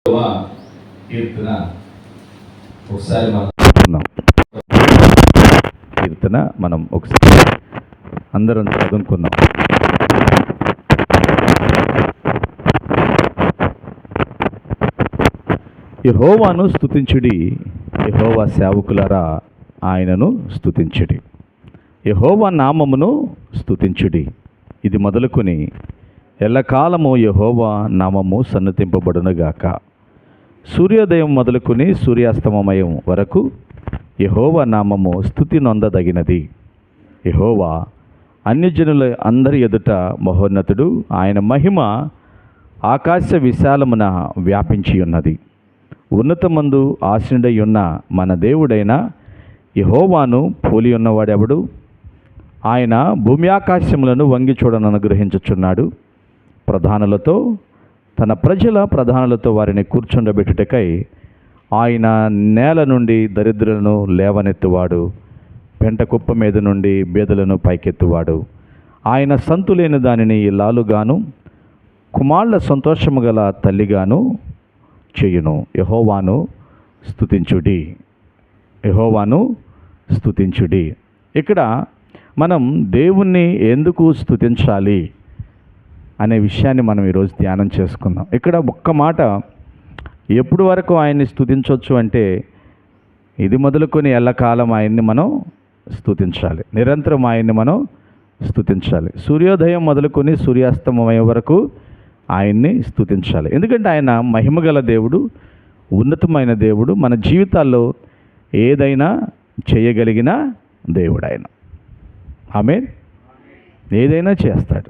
కీర్తన ఒకసారి మనం ఒకసారి అందరం చదువుకుందాం. యెహోవాను స్తుతించుడి, యెహోవా సేవకులారా ఆయనను స్తుతించుడి. యెహోవా నామమును స్తుతించుడి. ఇది మొదలుకొని ఎల్లకాలము యెహోవా నామము సన్నతింపబడునుగాక. సూర్యోదయం మొదలుకొని సూర్యాస్తమయం వరకు యెహోవా నామము స్తుతి నొందదగినది. యెహోవా అన్యజనుల అందరి ఎదుట మహోన్నతుడు, ఆయన మహిమ ఆకాశ విశాలమున వ్యాపించి ఉన్నది. ఉన్నతమందు ఆసీనుడై ఉన్న మన దేవుడైన యెహోవాను పోలి ఉన్నవాడెవడు? ఆయన భూమి ఆకాశములను వంగి చూడను అనుగ్రహించుచున్నాడు. ప్రధానులతో తన ప్రధానులతో వారిని కూర్చుండబెట్టుటకై ఆయన నేల నుండి దరిద్రులను లేవనెత్తువాడు, పెంట కుప్ప మీద నుండి బేదలను పైకెత్తువాడు. ఆయన సంతులేని దానిని ఇల్లాలుగాను, కుమారుల సంతోషము గల తల్లిగాను చేయును. యెహోవాను స్తుతించుడి, యెహోవాను స్తుతించుడి. ఇక్కడ మనం దేవుణ్ణి ఎందుకు స్తుతించాలి అనే విషయాన్ని మనం ఈరోజు ధ్యానం చేసుకుందాం. ఇక్కడ ఒక్క మాట, ఎప్పుడు వరకు ఆయన్ని స్తుతించవచ్చు అంటే, ఇది మొదలుకొని ఎల్లకాలం ఆయన్ని మనం స్తుతించాలి, నిరంతరం ఆయన్ని మనం స్తుతించాలి. సూర్యోదయం మొదలుకొని సూర్యాస్తమయం వరకు ఆయన్ని స్తుతించాలి. ఎందుకంటే ఆయన మహిమగల దేవుడు, ఉన్నతమైన దేవుడు, మన జీవితాల్లో ఏదైనా చేయగలిగిన దేవుడు ఆయన. ఆమేన్. ఏదైనా చేస్తాడు.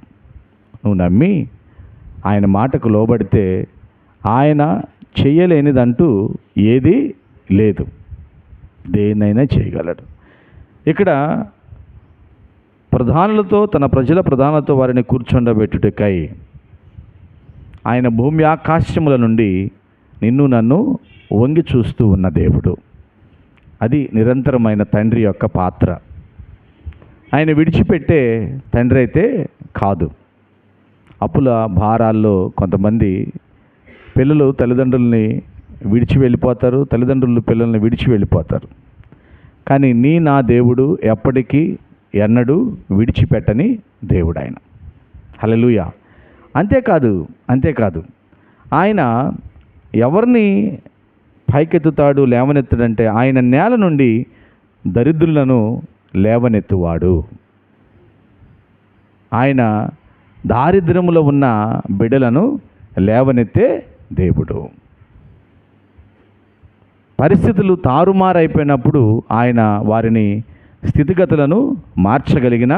నువ్వు నమ్మి ఆయన మాటకు లోబడితే ఆయన చేయలేనిదంటూ ఏది లేదు, దేన్నైనా చేయగలడు. ఇక్కడ ప్రధానులతో తన ప్రధానులతో వారిని కూర్చుండబెట్టుటకై ఆయన భూమి ఆకాశముల నుండి నిన్ను నన్ను వంగి చూస్తూ ఉన్న దేవుడు. అది నిరంతరమైన తండ్రి యొక్క పాత్ర. ఆయన విడిచిపెట్టే తండ్రి అయితే కాదు. అప్పుల భారాల్లో కొంతమంది పిల్లలు తల్లిదండ్రుల్ని విడిచి వెళ్ళిపోతారు, తల్లిదండ్రులు పిల్లల్ని విడిచి వెళ్ళిపోతారు. కానీ నా దేవుడు ఎప్పటికీ ఎన్నడూ విడిచిపెట్టని దేవుడు ఆయన. హల్లెలూయా. అంతేకాదు ఆయన ఎవరిని పైకెత్తుతాడు, లేవనెత్తాడంటే, ఆయన నేల నుండి దరిద్రులను లేవనెత్తువాడు. ఆయన దారిద్ర్యములో ఉన్న బిడ్డలను లేవనెత్తే దేవుడు. పరిస్థితులు తారుమారైపోయినప్పుడు ఆయన వారిని స్థితిగతులను మార్చగలిగిన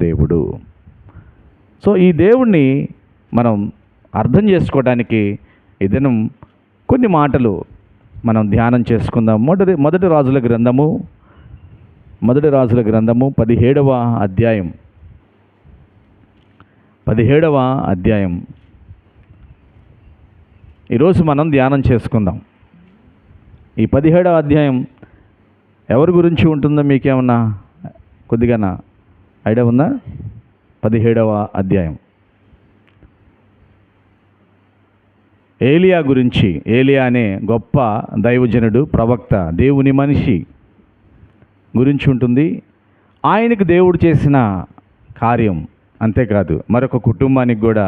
దేవుడు. సో ఈ దేవుణ్ణి మనం అర్థం చేసుకోవడానికి ఈ దినం కొన్ని మాటలు మనం ధ్యానం చేసుకుందాం. మొదటి రాజుల గ్రంథము 17వ అధ్యాయం. 17వ అధ్యాయం ఈరోజు మనం ధ్యానం చేసుకుందాం. ఈ 17వ అధ్యాయం ఎవరి గురించి ఉంటుందో మీకేమన్నా కొద్దిగా ఐడియా ఉందా? 17వ అధ్యాయం ఏలియా గురించి. ఏలియా అనే గొప్ప దైవజనుడు, ప్రవక్త, దేవుని మనిషి గురించి ఉంటుంది. ఆయనకు దేవుడు చేసిన కార్యం, అంతేకాదు మరొక కుటుంబానికి కూడా,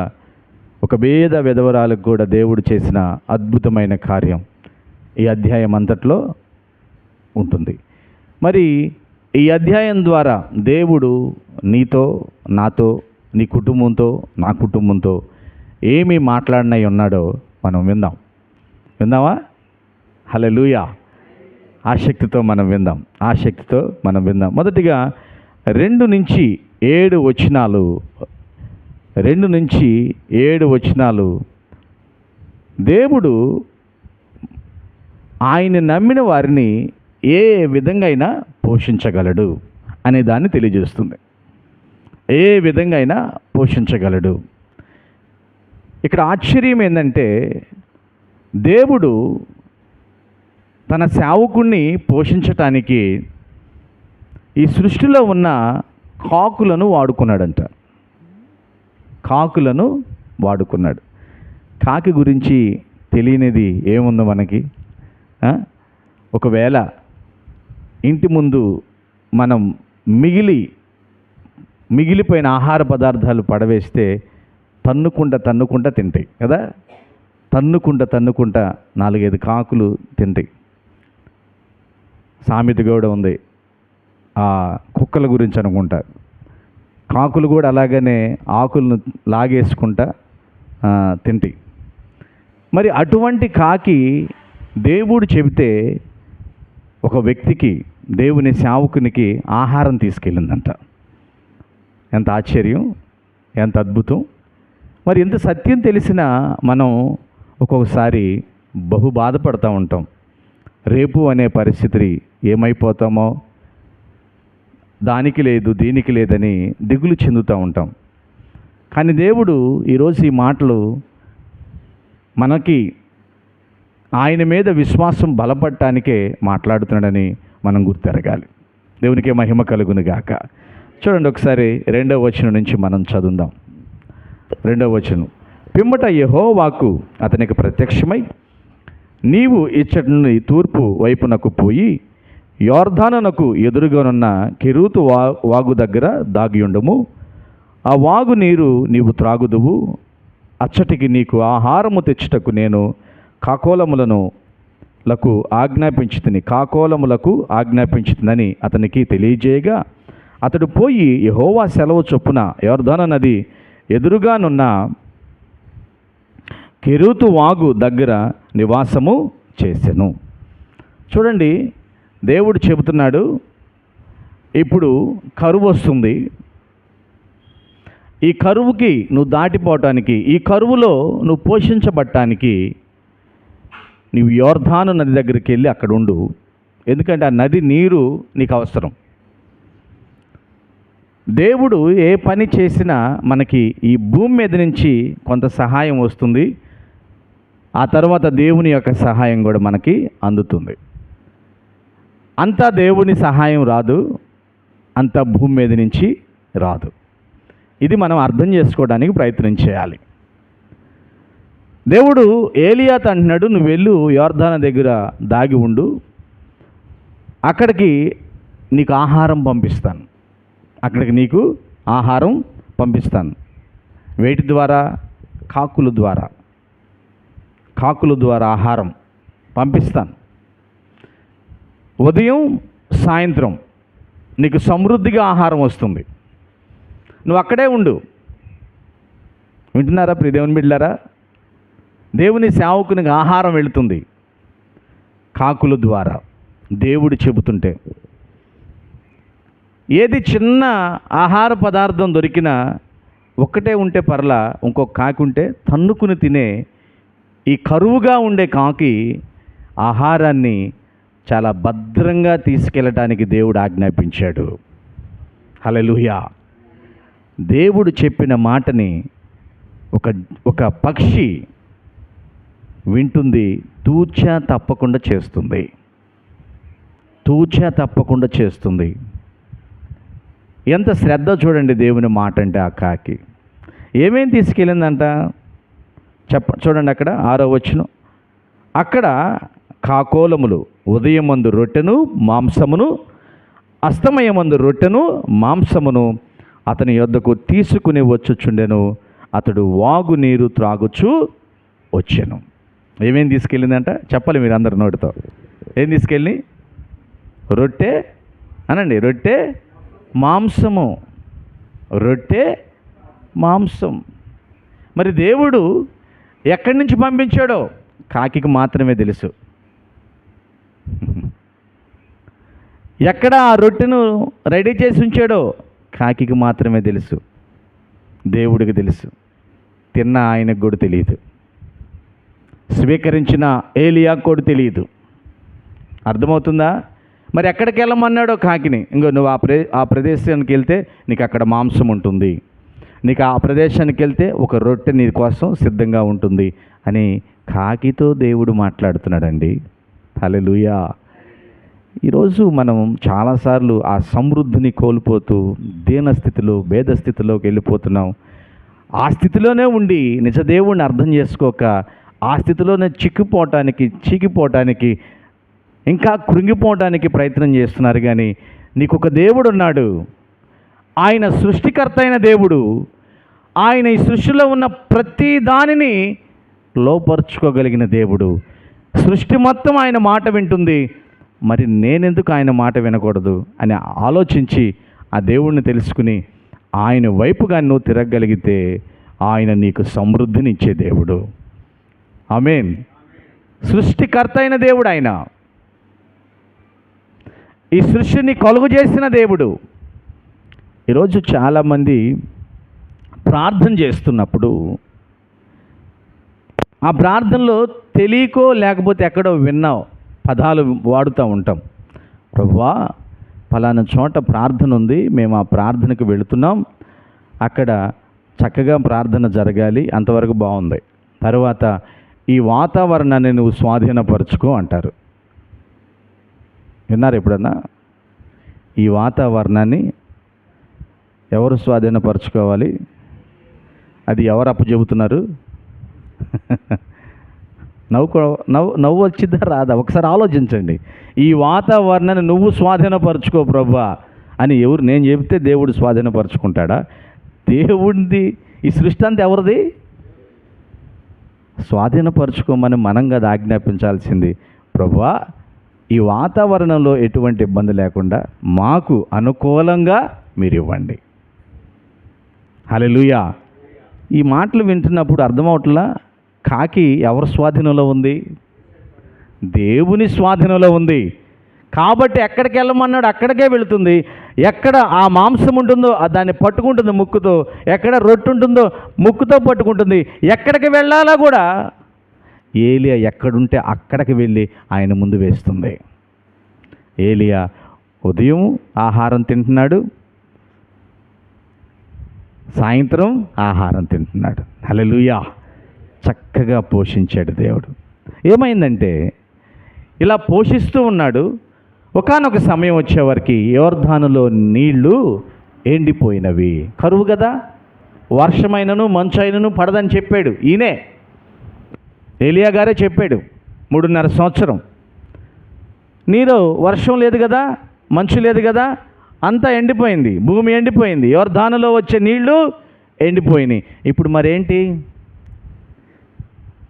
ఒక పేద విధవరాలకు కూడా దేవుడు చేసిన అద్భుతమైన కార్యం ఈ అధ్యాయం అంతట్లో ఉంటుంది. మరి ఈ అధ్యాయం ద్వారా దేవుడు నీతో, నాతో, నీ కుటుంబంతో, నా కుటుంబంతో ఏమి మాట్లాడినై ఉన్నాడో మనం విందామా? హల్లెలూయా. ఆసక్తితో మనం విందాం. మొదటిగా 2 నుంచి 7 వచనాలు దేవుడు ఆయన నమ్మిన వారిని ఏ విధంగా అయినా పోషించగలడు అనే దాన్ని తెలియజేస్తుంది. ఏ విధంగా అయినా పోషించగలడు. ఇక్కడ ఆశ్చర్యం ఏంటంటే, దేవుడు తన సేవకుణ్ణి పోషించటానికి ఈ సృష్టిలో ఉన్న కాకులను వాడుకున్నాడంట. కాకులను వాడుకున్నాడు. కాకి గురించి తెలియనిది ఏముందో మనకి? ఒకవేళ ఇంటి ముందు మనం మిగిలిపోయిన ఆహార పదార్థాలు పడవేస్తే తన్నుకుంటా తింటాయి కదా. తన్నుకుంటా 4-5 కాకులు తింటాయి. సామెత కూడా ఉంది ఆ కుక్కల గురించి అనుకుంటా. కాకులు కూడా అలాగనే ఆకులను లాగేసుకుంటా తింటాయి. మరి అటువంటి కాకి దేవుడు చెబితే ఒక వ్యక్తికి, దేవుని సేవకునికి ఆహారం తీసుకెళ్ళిందంట. ఎంత ఆశ్చర్యం, ఎంత అద్భుతం. మరి ఎంత సత్యం తెలిసినా మనం ఒక్కొక్కసారి బహు బాధపడుతూ ఉంటాం. రేపు అనే పరిస్థితి ఏమైపోతామో, దానికి లేదు దీనికి లేదని దిగులు చెందుతూ ఉంటాం. కానీ దేవుడు ఈరోజు ఈ మాటలు మనకి ఆయన మీద విశ్వాసం బలపడటానికే మాట్లాడుతున్నాడని మనం గుర్తెరగాలి. దేవునికే మహిమ కలుగును గాక. చూడండి ఒకసారి 2వ వచనం నుంచి మనం చదువుదాం. 2వ వచనం. పిమ్మట యెహోవాకు అతనికి ప్రత్యక్షమై, నీవు ఇచ్చటి నుండి తూర్పు వైపునకు పోయి యొర్దానునకు ఎదురుగానున్న కెరూతు వాగు దగ్గర దాగియుండము. ఆ వాగు నీరు నీవు త్రాగుదువు. అచ్చటికి నీకు ఆహారము తెచ్చుటకు నేను కాకోలములకు ఆజ్ఞాపించుతినని అతనికి తెలియజేయగా, అతడు పోయి యెహోవా సెలవు చొప్పున యొర్దాను నది ఎదురుగానున్న కెరూతు వాగు దగ్గర నివాసము చేసెను. చూడండి, దేవుడు చెబుతున్నాడు, ఇప్పుడు కరువు వస్తుంది. ఈ కరువుకి నువ్వు దాటిపోవటానికి, ఈ కరువులో నువ్వు పోషించబడటానికి నీవు యొర్దాను నది దగ్గరికి వెళ్ళి అక్కడ ఉండు. ఎందుకంటే ఆ నది నీరు నీకు అవసరం. దేవుడు ఏ పని చేసినా మనకి ఈ భూమి మీద నుంచి కొంత సహాయం వస్తుంది. ఆ తర్వాత దేవుని యొక్క సహాయం కూడా మనకి అందుతుంది. అంతా దేవుని సహాయం రాదు, అంతా భూమి మీద నుంచి రాదు. ఇది మనం అర్థం చేసుకోవడానికి ప్రయత్నం చేయాలి. దేవుడు ఏలియాతో అంటున్నాడు, నువ్వు వెళ్ళు యొర్దాను దగ్గర దాగి ఉండు, అక్కడికి నీకు ఆహారం పంపిస్తాను. అక్కడికి నీకు ఆహారం పంపిస్తాను. వేటి ద్వారా? కాకుల ద్వారా ఆహారం పంపిస్తాను. ఉదయం సాయంత్రం నీకు సమృద్ధిగా ఆహారం వస్తుంది. నువ్వు అక్కడే ఉండు. వింటున్నారా ప్రియ దేవుని బిడ్డలారా? దేవుని సేవకునికి ఆహారం వెళుతుంది కాకుల ద్వారా. దేవుడు చెబుతుంటే ఏది చిన్న ఆహార పదార్థం దొరికినా ఒక్కటే ఉంటే పర్లా, ఇంకొక కాకి ఉంటే తన్నుకుని తినే ఈ కరువుగా ఉండే కాకి ఆహారాన్ని చాలా భద్రంగా తీసుకెళ్ళటానికి దేవుడు ఆజ్ఞాపించాడు. హల్లెలూయా. దేవుడు చెప్పిన మాటని ఒక పక్షి వింటుంది, తూచా తప్పకుండా చేస్తుంది. ఎంత శ్రద్ధ చూడండి దేవుని మాట అంటే. ఆ కాకి ఏమేం తీసుకెళ్ళిందంట చూడండి అక్కడ 6వ వచనం. అక్కడ కాకోలములు ఉదయమందు రొట్టెను మాంసమును, అస్తమయమందు రొట్టెను మాంసమును అతని యొద్దకు తీసుకుని వచ్చుచుండెను. అతడు వాగు నీరు త్రాగుచు వచ్చెను. ఏమేం తీసుకెళ్ళిందంట చెప్పాలి మీరు అందరు నోటితో. ఏం తీసుకెళ్ళి? రొట్టె అనండి, రొట్టె మాంసము. రొట్టె మాంసం. మరి దేవుడు ఎక్కడి నుంచి పంపించాడో కాకికి మాత్రమే తెలుసు. ఎక్కడ ఆ రొట్టెను రెడీ చేసి ఉంచాడో కాకికి మాత్రమే తెలుసు. దేవుడికి తెలుసు. తిన్న ఆయనకు కూడా తెలియదు. స్వీకరించిన ఏలియాకు కూడా తెలియదు. అర్థమవుతుందా? మరి ఎక్కడికి వెళ్ళమన్నాడో కాకిని, ఇంకో నువ్వు ఆ ప్రదేశానికి వెళ్తే నీకు అక్కడ మాంసం ఉంటుంది, నీకు ఆ ప్రదేశానికి వెళ్తే ఒక రొట్టె నీ కోసం సిద్ధంగా ఉంటుంది అని కాకితో దేవుడు మాట్లాడుతున్నాడండి. హల్లెలూయా. ఈరోజు మనం చాలాసార్లు ఆ సమృద్ధిని కోల్పోతూ దీనస్థితిలో, భేదస్థితిలోకి వెళ్ళిపోతున్నాం. ఆ స్థితిలోనే ఉండి నిజదేవుడిని అర్థం చేసుకోక ఆ స్థితిలోనే చీకిపోవటానికి ఇంకా కృంగిపోవటానికి ప్రయత్నం చేస్తున్నారు. కానీ నీకు ఒక దేవుడు ఉన్నాడు. ఆయన సృష్టికర్త అయిన దేవుడు. ఆయన ఈ సృష్టిలో ఉన్న ప్రతి దానిని లోపరుచుకోగలిగిన దేవుడు. సృష్టి మొత్తం ఆయన మాట వింటుంది, మరి నేనెందుకు ఆయన మాట వినకూడదు అని ఆలోచించి ఆ దేవుణ్ణి తెలుసుకుని ఆయన వైపుగా నువ్వు తిరగగలిగితే ఆయన నీకు సమృద్ధిని ఇచ్చే దేవుడు. ఆమేన్. సృష్టికర్త అయిన దేవుడు ఆయన. ఈ సృష్టిని కలుగు చేసిన దేవుడు. ఈరోజు చాలామంది ప్రార్థన చేస్తున్నప్పుడు ఆ ప్రార్థనలో తెలియకో లేకపోతే ఎక్కడో విన్నావు పదాలు వాడుతూ ఉంటాం. ప్రభువా, ఫలానా చోట ప్రార్థన ఉంది, మేము ఆ ప్రార్థనకు వెళుతున్నాం, అక్కడ చక్కగా ప్రార్థన జరగాలి, అంతవరకు బాగుంది. తర్వాత ఈ వాతావరణాన్ని నువ్వు స్వాధీనపరుచుకో అంటారు. విన్నారు ఎప్పుడన్నా? ఈ వాతావరణాన్ని ఎవరు స్వాధీనపరచుకోవాలి? అది ఎవరు అప్పచెబుతున్నారు? నవ్వు వచ్చిద్దా రాదా? ఒకసారి ఆలోచించండి. ఈ వాతావరణాన్ని నువ్వు స్వాధీనపరచుకో ప్రభువా అని నేను చెబితే దేవుడు స్వాధీనపరచుకుంటాడా? దేవుడిది ఈ సృష్టి అంతా ఎవరిది? స్వాధీనపరచుకోమని మనం కదా ఆజ్ఞాపించాల్సింది. ప్రభువా, ఈ వాతావరణంలో ఎటువంటి ఇబ్బంది లేకుండా మాకు అనుకూలంగా మీరు ఇవ్వండి. హల్లెలూయా. ఈ మాటలు వింటున్నప్పుడు అర్థమవట్లా, కాకి ఎవరి స్వాధీనంలో ఉంది? దేవుని స్వాధీనంలో ఉంది. కాబట్టి ఎక్కడికి వెళ్ళమన్నాడు అక్కడికే వెళుతుంది. ఎక్కడ ఆ మాంసం ఉంటుందో దాన్ని పట్టుకుంటుంది ముక్కుతో, ఎక్కడ రొట్టె ఉంటుందో ముక్కుతో పట్టుకుంటుంది. ఎక్కడికి వెళ్ళాలా కూడా ఏలియా ఎక్కడుంటే అక్కడికి వెళ్ళి ఆయన ముందు వేస్తుంది. ఏలియా ఉదయం ఆహారం తింటున్నాడు, సాయంత్రం ఆహారం తింటున్నాడు. హల్లెలూయా. చక్కగా పోషించాడు దేవుడు. ఏమైందంటే ఇలా పోషిస్తూ ఉన్నాడు. ఒకానొక సమయం వచ్చేవరకు యోర్దానులో నీళ్లు ఎండిపోయినవి. కరువు కదా, వర్షమైనను మంచైనను పడదని చెప్పాడు. ఈయనే ఏలియా గారే చెప్పాడు. 3.5 సంవత్సరం నీరు వర్షం లేదు కదా, మంచు లేదు కదా, అంతా ఎండిపోయింది, భూమి ఎండిపోయింది, యోర్దానులో వచ్చే నీళ్లు ఎండిపోయినాయి. ఇప్పుడు మరేంటి?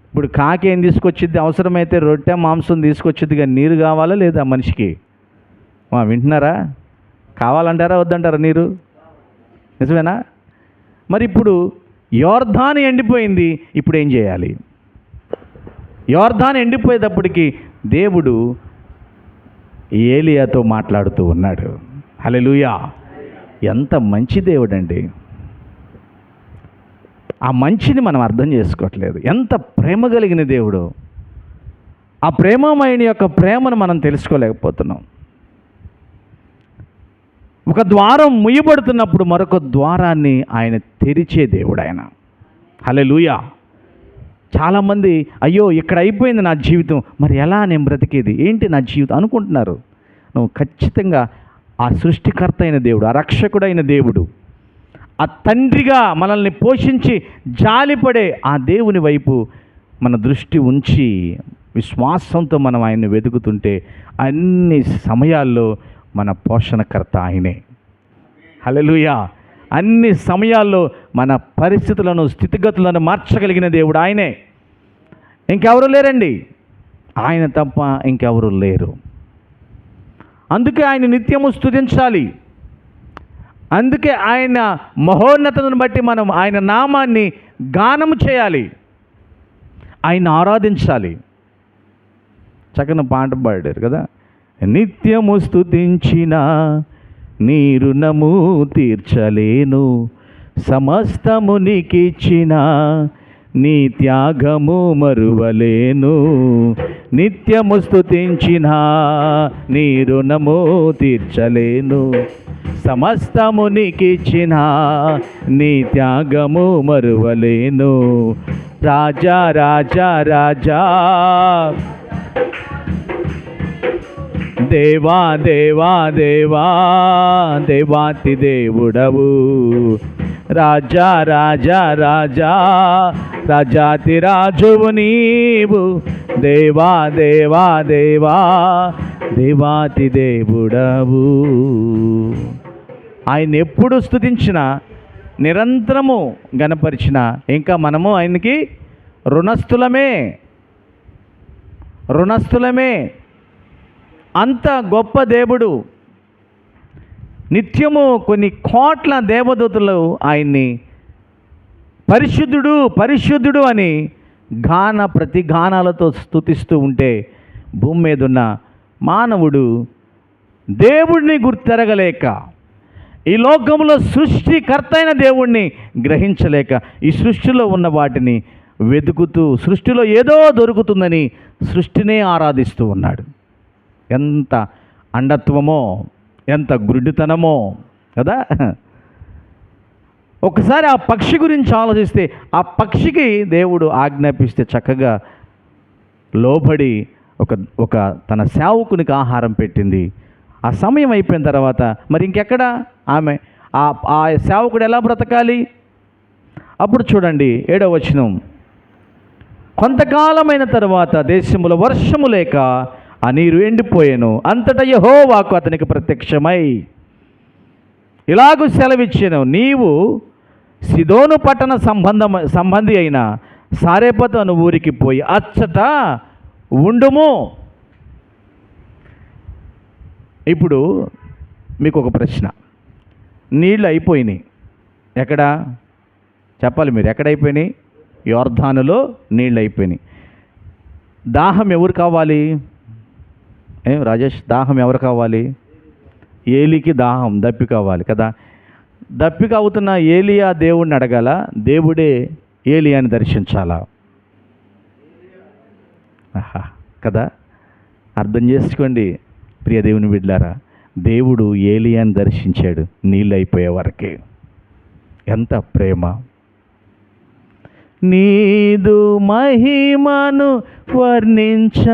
ఇప్పుడు కాకి ఏం తీసుకొచ్చిద్ది? అవసరమైతే రొట్టె మాంసం తీసుకొచ్చిద్ది, కానీ నీరు కావాలా లేదా మనిషికి? వింటున్నారా? కావాలంటారా వద్దంటారా నీరు? నిజమేనా? మరి ఇప్పుడు యోర్దాను ఎండిపోయింది, ఇప్పుడు ఏం చేయాలి? యోర్దాను ఎండిపోయేటప్పటికి దేవుడు ఏలియాతో మాట్లాడుతూ ఉన్నాడు. హల్లెలూయా. ఎంత మంచి దేవుడు అండి. ఆ మంచిని మనం అర్థం చేసుకోవట్లేదు. ఎంత ప్రేమ కలిగిన దేవుడు. ఆ ప్రేమమయుని యొక్క ప్రేమను మనం తెలుసుకోలేకపోతున్నాం. ఒక ద్వారం ముయ్యబడుతున్నప్పుడు మరొక ద్వారాన్ని ఆయన తెరిచే దేవుడు ఆయన. హల్లెలూయా. చాలామంది అయ్యో ఇక్కడ అయిపోయింది నా జీవితం, మరి ఎలా నేను బ్రతికేది, ఏంటి నా జీవితం అనుకుంటున్నారు. నువ్వు ఖచ్చితంగా ఆ సృష్టికర్త అయిన దేవుడు, ఆ రక్షకుడైన దేవుడు, ఆ తండ్రిగా మనల్ని పోషించి జాలిపడే ఆ దేవుని వైపు మన దృష్టి ఉంచి విశ్వాసంతో మనం ఆయన్ని వెతుకుతుంటే అన్ని సమయాల్లో మన పోషణకర్త ఆయనే. హల్లెలూయా. అన్ని సమయాల్లో మన పరిస్థితులను స్థితిగతులను మార్చగలిగిన దేవుడు ఆయనే. ఇంకెవరు లేరండి, ఆయన తప్ప ఇంకెవరు లేరు. అందుకే ఆయన నిత్యము స్తుతించాలి. అందుకే ఆయన మహోన్నతను బట్టి మనం ఆయన నామాన్ని గానము చేయాలి, ఆయన ఆరాధించాలి. చక్కని పాట పాడారు కదా, నిత్యము స్తుతించిన నీ రుణము తీర్చలేను, సమస్తము నీకిచ్చిన నీ త్యాగము మరువలేను. నిత్యము స్తుతించిన నీ రుణము తీర్చలేను, సమస్తము నీకిచ్చిన నీ త్యాగము మరువలేను. రాజా రాజా రాజా, దేవా దేవా దేవా, దేవాతి దేవుడవు, రాజా రాజా రాజా రాజాతి రాజువు నీవు, దేవా దేవా దేవా దేవాతి దేవుడవు. ఆయన ఎప్పుడు స్తుతించినా, నిరంతరము గణపరిచిన, ఇంకా మనము ఆయనకి రుణస్థులమే. అంత గొప్ప దేవుడు. నిత్యము కొన్ని కోట్ల దేవదూతలు ఆయన్ని పరిశుద్ధుడు పరిశుద్ధుడు అని ప్రతిగానాలతో స్తుతిస్తూ ఉంటే, భూమి మీద ఉన్న మానవుడు దేవుడిని గుర్తెరగలేక, ఈ లోకంలో సృష్టికర్త అయిన దేవుణ్ణి గ్రహించలేక, ఈ సృష్టిలో ఉన్న వాటిని వెతుకుతూ, సృష్టిలో ఏదో దొరుకుతుందని సృష్టినే ఆరాధిస్తూ ఉన్నాడు. ఎంత అండత్వమో, ఎంత గురుడితనమో కదా. ఒకసారి ఆ పక్షి గురించి ఆలోచిస్తే, ఆ పక్షికి దేవుడు ఆజ్ఞాపిస్తే చక్కగా లోబడి ఒక తన సేవకునికి ఆహారం పెట్టింది. ఆ సమయం అయిపోయిన తర్వాత మరి ఇంకెక్కడ ఆమె ఆ సేవకుడు ఎలా బ్రతకాలి? అప్పుడు చూడండి 7వ వచనం, కొంతకాలమైన తర్వాత దేశములో వర్షము లేక ఆ నీరు ఎండిపోయాను. అంతటా యెహోవాకు అతనికి ప్రత్యక్షమై ఇలాగూ సెలవిచ్చాను, నీవు సిదోను పట్టణ సంబంధి అయిన సారెపతు అను ఊరికి పోయి అచ్చట ఉండుము. ఇప్పుడు మీకు ఒక ప్రశ్న. నీళ్ళు అయిపోయినాయి. ఎక్కడ చెప్పాలి మీరు? ఎక్కడైపోయినాయి? యోర్దానులో నీళ్ళు అయిపోయినాయి. దాహం ఎవరు కావాలి? రాజేష్, దాహం ఎవరు కావాలి? ఏలికి దాహం, దప్పి కావాలి కదా. దప్పిక అవుతున్న ఏలియా దేవుడిని అడగాల, దేవుడే ఏలియాని దర్శించాలా? కదా. అర్థం చేసుకోండి ప్రియ దేవుని బిడ్డలారా, దేవుడు ఏలియాని దర్శించాడు నీళ్ళు అయిపోయే వరకే. ఎంత ప్రేమ! నీదు మహిమను వర్ణించలేనయ్యా,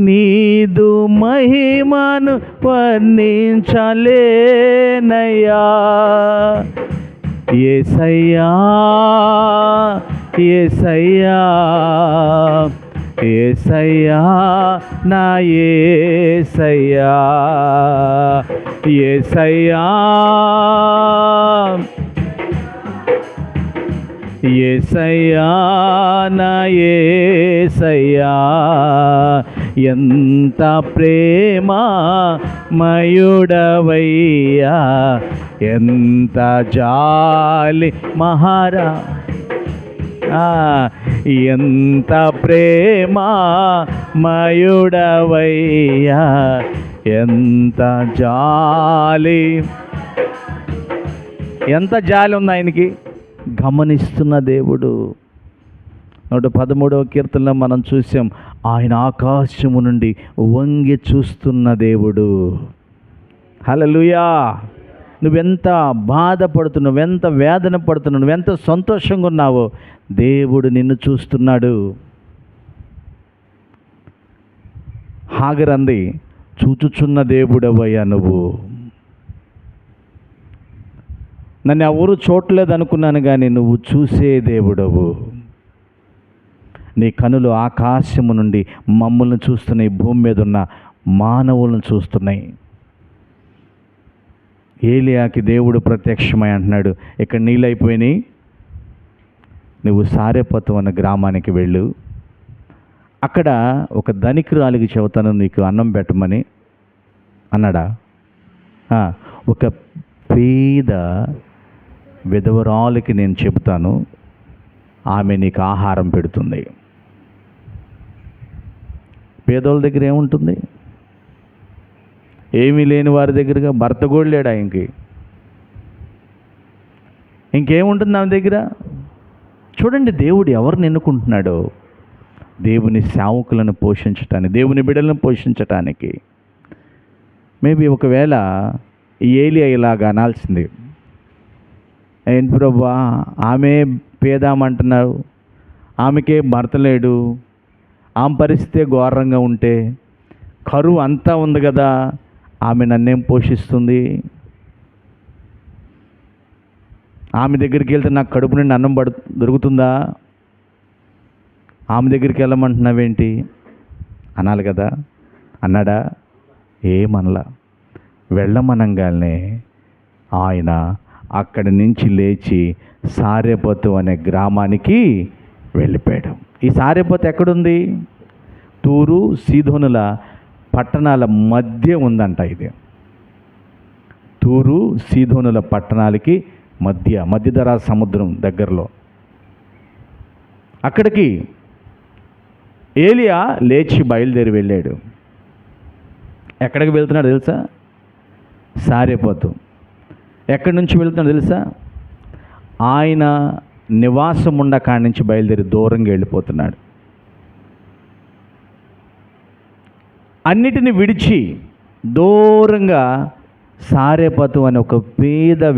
నీదు మహిమను వర్ణించలేనయ్యా, యేసయ్యా యేసయ్యా యేసయ్యా నా యేసయ్యా, యేసయ్యా యేసయ్యా నా యేసయ్యా, ఎంత ప్రేమ మయుడవయ్యా, ఎంత జాలి మహారా, ఎంత ప్రేమ మయుడవయ్యా, ఎంత జాలి. ఎంత జాలి ఉంది ఆయనకి. గమనిస్తున్న దేవుడు. 113వ కీర్తనలో మనం చూసాం, ఆయన ఆకాశము నుండి వంగి చూస్తున్న దేవుడు. హల్లెలూయా. నువ్వెంత బాధపడుతున్నావు, ఎంత వేదన పడుతున్నావు, నువ్వెంత సంతోషంగా ఉన్నావో, దేవుడు నిన్ను చూస్తున్నాడు. హాగరంది, చూచుచున్న దేవుడవయ్యా నువ్వు. నన్ను ఎవరు చూడలేదు అనుకున్నాను, కానీ నువ్వు చూసే దేవుడవు. నీ కనులు ఆకాశము నుండి మమ్మల్ని చూస్తున్నాయి, భూమి మీద ఉన్న మానవులను చూస్తున్నాయి. ఏలియాకి దేవుడు ప్రత్యక్షమై అంటున్నాడు, ఇక్కడ నీళ్ళు అయిపోయినాయి, నువ్వు సారెపతు అన్న గ్రామానికి వెళ్ళు, అక్కడ ఒక ధనికురాలికి చెబుతాను నీకు అన్నం పెట్టమని అన్నాడా? ఒక పేద విధవరాలికి నేను చెబుతాను, ఆమె నీకు ఆహారం పెడుతుంది. పేదోళ్ళ దగ్గర ఏముంటుంది? ఏమీ లేని వారి దగ్గరగా భర్త కూడా లేడా? ఇంకేముంటుంది ఆమె దగ్గర? చూడండి దేవుడు ఎవరిని ఎన్నుకుంటున్నాడో. దేవుని సేవకులను పోషించటానికి, దేవుని బిడ్డలను పోషించటానికి. మేబీ ఒకవేళ ఏలియా ఇలాగా అనాల్సింది, ఏంటి ప్రభువా, ఆమె పేదామంటున్నావు, ఆమెకే భర్త లేడు, ఆమె పరిస్థితి ఘోరంగా ఉంటే, కరువు అంతా ఉంది కదా, ఆమె నన్నేం పోషిస్తుంది? ఆమె దగ్గరికి వెళ్తే నాకు కడుపు నుండి అన్నం దొరుకుతుందా? ఆమె దగ్గరికి వెళ్ళమంటున్నావేంటి అనాలి కదా. అన్నాడా? ఏమనలా. వెళ్ళమనంగానే ఆయన అక్కడి నుంచి లేచి సారెపతు అనే గ్రామానికి వెళ్ళిపోయాడు. ఈ సారెపతు ఎక్కడుంది? తూరు సీదోనుల పట్టణాల మధ్య ఉందంట. ఇది తూరు సీదోనుల పట్టణాలకి మధ్యధరా సముద్రం దగ్గరలో. అక్కడికి ఏలియా లేచి బయలుదేరి వెళ్ళాడు. ఎక్కడికి వెళ్తున్నాడు తెలుసా? సారెపతు. ఎక్కడి నుంచి వెళ్తున్నాడు తెలుసా? ఆయన నివాసం ఉన్న కాడి నుంచి బయలుదేరి దూరంగా వెళ్ళిపోతున్నాడు. అన్నిటిని విడిచి దూరంగా సారెపతు అనే ఒక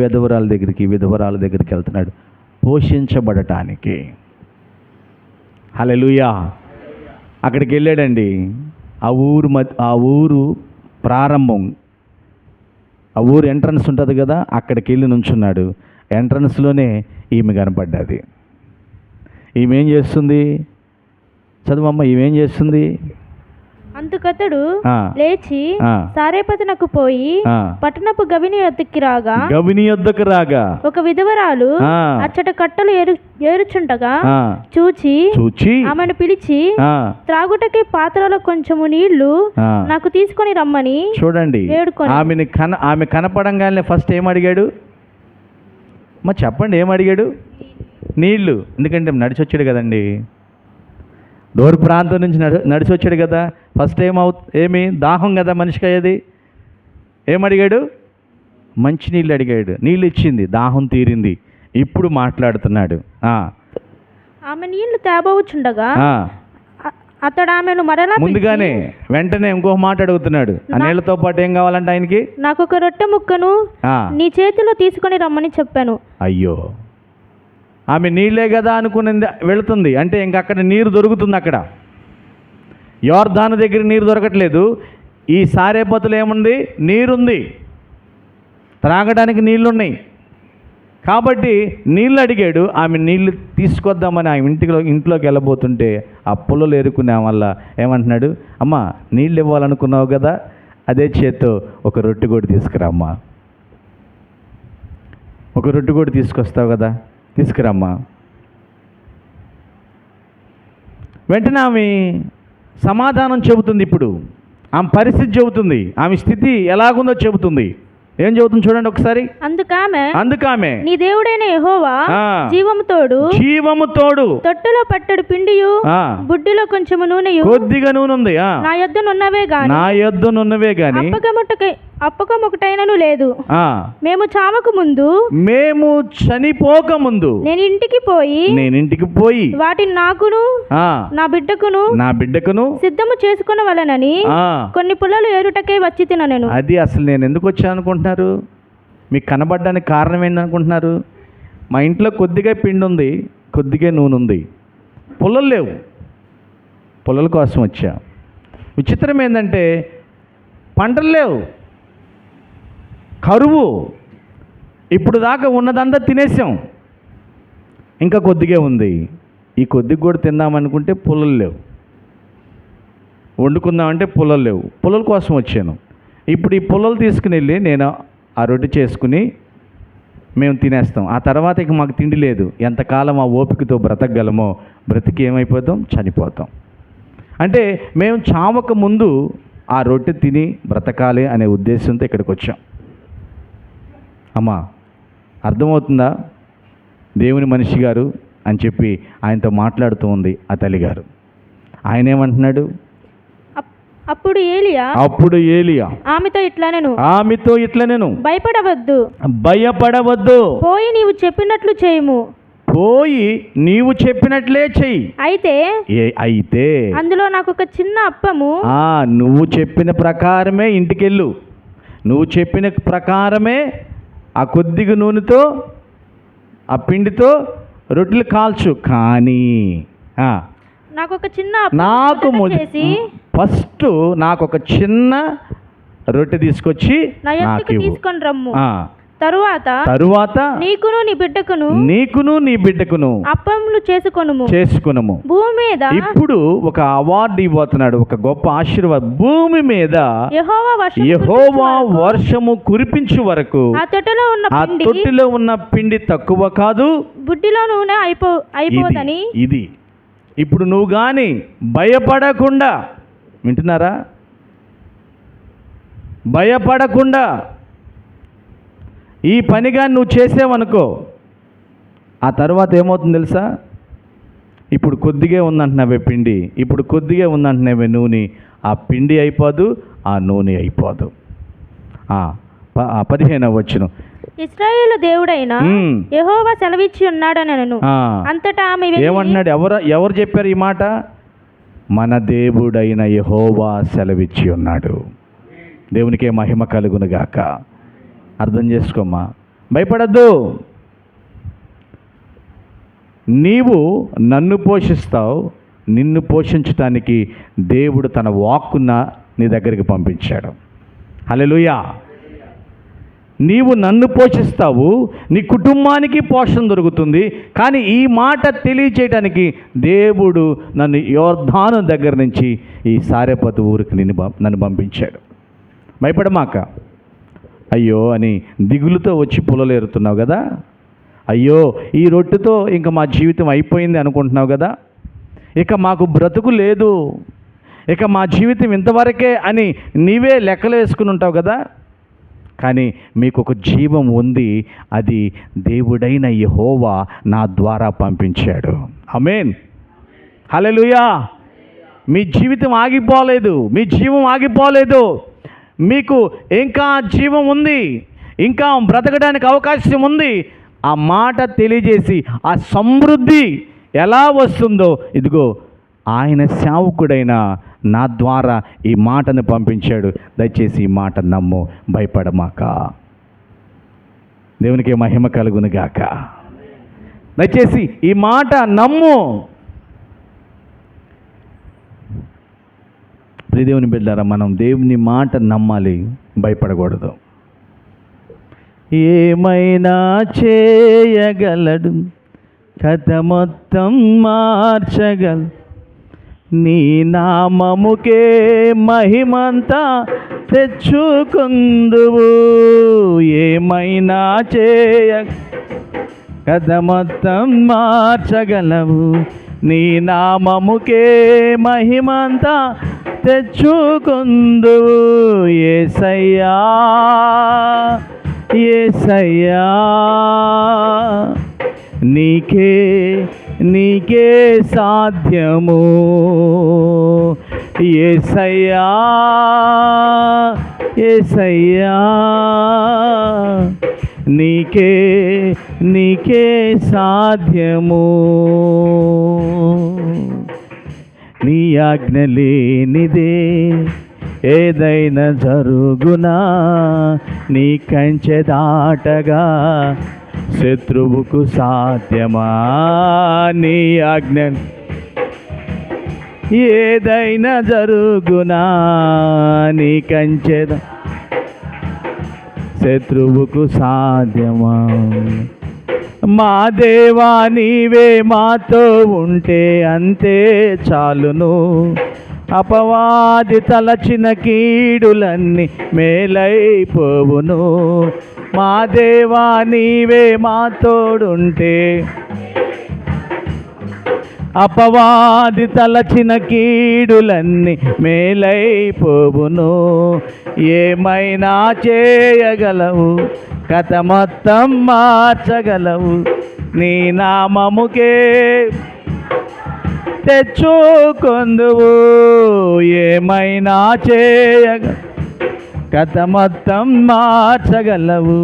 విధవరాల దగ్గరికి వెళ్తున్నాడు పోషించబడటానికి. హల్లెలూయా. అక్కడికి వెళ్ళాడండి. ఆ ఊరు ప్రారంభం, ఆ ఊరు ఎంట్రన్స్ ఉంటుంది కదా, అక్కడికి వెళ్ళి నుంచున్నాడు. ఎంట్రన్స్లోనే ఈమె కనపడ్డది. ఈమె ఏం చేస్తుంది? చదువమ్మ, ఈమె ఏం చేస్తుంది? అందుకతడు లేచి సారెపతునకు పోయి పట్టణపు గవిని యొద్దకు రాగా ఒక విధవరాలు అచ్చట కట్టలు ఏరుచుండగా చూచి ఆమెను పిలిచి త్రాగుటకి పాత్రలో కొంచెము నీళ్లు నాకు తీసుకొని రమ్మని చూడండి. ఆమె కనపడంగానే ఫస్ట్ ఏం అడిగాడు? మరి చెప్పండి, ఏం అడిగాడు? నీళ్లు. ఎందుకంటే నడిచి వచ్చాడు కదండి, దూర ప్రాంతం నుంచి నడిచి వచ్చాడు కదా. ఫస్ట్ ఏమి దాహం కదా మనిషికి అయ్యేది. ఏమడిగాడు? మంచినీళ్ళు అడిగాడు. నీళ్ళు ఇచ్చింది, దాహం తీరింది. ఇప్పుడు మాట్లాడుతున్నాడు. ఆమె నీళ్లు తేబోచుండగా అతడు ఆమెను మరలా ముందుగానే వెంటనే ఇంకొక మాట అడుగుతున్నాడు. ఆ నీళ్లతో పాటు ఏం కావాలంటే ఆయనకి? నాకు ఒక రొట్టె ముక్కను నీ చేతిలో తీసుకొని రమ్మని చెప్పాను. అయ్యో, ఆమె నీళ్ళే కదా అనుకుని వెళుతుంది. అంటే ఇంకక్కడ నీరు దొరుకుతుంది. అక్కడ యోర్దాను దగ్గర నీరు దొరకట్లేదు. ఈ సారెపతులు ఏముంది? నీరుంది, త్రాగడానికి నీళ్లున్నాయి. కాబట్టి నీళ్ళు అడిగాడు. ఆమె నీళ్లు తీసుకొద్దామని ఆమె ఇంట్లోకి వెళ్ళబోతుంటే ఆ పుల్లలు ఏరుకునే వల్ల ఏమంటున్నాడు? అమ్మ, నీళ్ళు ఇవ్వాలనుకున్నావు కదా, అదే చేత్తో ఒక రొట్టె కూడా తీసుకురామ్మా. ఒక రొట్టె కూడా తీసుకొస్తావు కదా, తీసుకురమ్మా. వెంటనే ఆమె సమాధానం చెబుతుంది. ఇప్పుడు ఆమె పరిస్థితి చెబుతుంది, ఆమె స్థితి ఎలాగుందో చెబుతుంది. ఏం చెబుతుంది చూడండి ఒకసారి. అందుకామె నీ దేవుడైన యెహోవా జీవము తోడు తొట్టెలో పట్టెడు పిండియు బుడ్డిలో కొంచెము నూనెయు, కొద్దిగా నూనె ఉంది, నా యొద్దనున్నవే గాని అప్పకమొకటైనను లేదు. మేము చనిపోక ముందు నేను ఇంటికి పోయి వాటిని నాకును నా బిడ్డకును సిద్ధము చేసుకొనవలెనని కొన్ని పుల్లలు ఏరుటకే వచ్చి తినను. అది అసలు నేను ఎందుకు వచ్చాను అనుకుంటున్నారు? మీకు కనబడడానికి కారణం ఏంటనుకుంటున్నారు? మా ఇంట్లో కొద్దిగా పిండి ఉంది, కొద్దిగా నూనె ఉంది, పుల్లలు లేవు. పుల్లల కోసం వచ్చా. విచిత్రం ఏంటంటే పంటలు లేవు, కరువు. ఇప్పుడు దాకా ఉన్నదంతా తినేసాం, ఇంకా కొద్దిగా ఉంది. ఈ కొద్దిగా కూడా తిందామనుకుంటే పుల్లలు లేవు, వండుకుందామంటే పుల్లలు లేవు. పుల్లల కోసం వచ్చాను. ఇప్పుడు ఈ పుల్లలు తీసుకుని వెళ్ళి నేను ఆ రొట్టె చేసుకుని మేము తినేస్తాం. ఆ తర్వాత ఇక మాకు తిండి లేదు. ఎంతకాలం ఆ ఓపికతో బ్రతకగలమో బ్రతికి ఏమైపోతాం? చనిపోతాం. అంటే మేము చావక ముందు ఆ రొట్టె తిని బ్రతకాలి అనే ఉద్దేశంతో ఇక్కడికి వచ్చాం. అమ్మా, అర్థమవుతుందా? దేవుని మనిషి గారు అని చెప్పి ఆయనతో మాట్లాడుతూ ఉంది ఆ తల్లిగారు. ఆయన ఏమంటున్నాడు? అప్పుడు ఏలియా ఆమెతో ఇట్లా నేను భయపడవద్దు, పోయి నీవు చెప్పినట్లే చెయ్యి. అయితే అందులో నాకు ఒక చిన్న అప్పము, నువ్వు చెప్పిన ప్రకారమే ఇంటికెళ్ళు, నువ్వు చెప్పిన ప్రకారమే ఆ కొద్దిగా నూనెతో ఆ పిండితో రొట్టెలు కాల్చు. కానీ ఫస్ట్ నాకు ఒక చిన్న రొట్టె తీసుకొచ్చి తీసుకొని రమ్ము. తరువాత నీకును నీ బిడ్డకును అప్పములు చేసుకొనుము. భూమి మీద ఇప్పుడు ఒక అవార్డు ఇవ్వబోతున్నాడు, ఒక గొప్ప ఆశీర్వాదం. భూమి మీద యెహోవా వర్షము కురిపించు వరకు ఆ తొట్టిలో ఉన్న పిండి తక్కువ కాదు, బుడ్డిలో నూనె అయిపోదని. ఇది ఇప్పుడు నువ్వు కానీ భయపడకుండా, వింటున్నారా, భయపడకుండా ఈ పనిగా నువ్వు చేసావనుకో, ఆ తర్వాత ఏమవుతుంది తెలుసా? ఇప్పుడు కొద్దిగా ఉందంటున్నావే పిండి, ఇప్పుడు కొద్దిగా ఉందంటున్నావే నూనె, ఆ పిండి అయిపోదు, ఆ నూనె అయిపోదు. 15వ వచనం, ఇశ్రాయేలు దేవుడైన యెహోవా సెలవిచ్చి ఉన్నాడనను. అంతటా ఆమె ఏమంటున్నాడు? ఎవరు చెప్పారు ఈ మాట? మన దేవుడైన యెహోవా సెలవిచ్చి ఉన్నాడు. దేవునికే మహిమ కలుగును గాక. అర్థం చేసుకోమ్మా, భయపడద్దు. నీవు నన్ను పోషిస్తావు, నిన్ను పోషించటానికి దేవుడు తన వాక్కున నీ దగ్గరికి పంపించాడు. హల్లెలూయా. నీవు నన్ను పోషిస్తావు, నీ కుటుంబానికి పోషణ దొరుకుతుంది. కానీ ఈ మాట తెలియచేయటానికి దేవుడు నన్ను యోర్దాను దగ్గర నుంచి ఈ సారెపతు ఊరికి నన్ను పంపించాడు. భయపడమాక. అయ్యో అని దిగులుతో వచ్చి పొలలు ఏరుతున్నావు కదా, అయ్యో ఈ రొట్టెతో ఇంకా మా జీవితం అయిపోయింది అనుకుంటున్నావు కదా, ఇక మాకు బ్రతుకు లేదు, ఇక మా జీవితం ఇంతవరకే అని నీవే లెక్కలు వేసుకుని ఉంటావు కదా. కానీ మీకు ఒక జీవం ఉంది, అది దేవుడైన యెహోవా నా ద్వారా పంపించాడు. ఆమేన్, హల్లెలూయా. మీ జీవితం ఆగిపోలేదు, మీ జీవం ఆగిపోలేదు, మీకు ఇంకా జీవం ఉంది, ఇంకా బ్రతకడానికి అవకాశం ఉంది. ఆ మాట తెలియజేసి ఆ సమృద్ధి ఎలా వస్తుందో, ఇదిగో ఆయన సేవకుడైన నా ద్వారా ఈ మాటను పంపించాడు. దయచేసి ఈ మాట నమ్ము, భయపడమాక. దేవునికి మహిమ కలుగును గాక. దయచేసి ఈ మాట నమ్ము. ప్రియదేవుని బిడ్డలారా, మనం దేవుని మాట నమ్మాలి, భయపడకూడదు. ఏమైనా చేయగలడు, కథ మొత్తం మార్చగల, నీ నామముకే మహిమంతా తెచ్చుకుందువు. ఏమైనా కథ మొత్తం మార్చగలవు, నీ నామముకే మహిమంతా తెచ్చుకుందువు. యేసయ్యా యేసయ్యా, నీకే సాధ్యము. యేసయ్యా యేసయ్యా, నీకే సాధ్యము. నీ ఆజ్ఞ లేనిదే ఏదైనా జరుగునా, నీ కంచె దాటగా శత్రువుకు సాధ్యమా. నీ ఆజ్ఞ ఏదైనా జరుగునా, నీ కంచె శత్రువుకు సాధ్యమా. మా దేవా నీవే మాతో ఉంటే అంతే చాలును, అపవాది తలచిన కీడులన్నీ మేలైపోవును. మా దేవా నీవే మాతోడుంటే అపవాది తలచిన కీడులన్నీ మేలైపోవును. ఏమైనా చేయగలవు, కథ మొత్తం మార్చగలవు, నీ నామముకే తెచ్చుకొందువు. ఏమైనా కథ మొత్తం మార్చగలవు,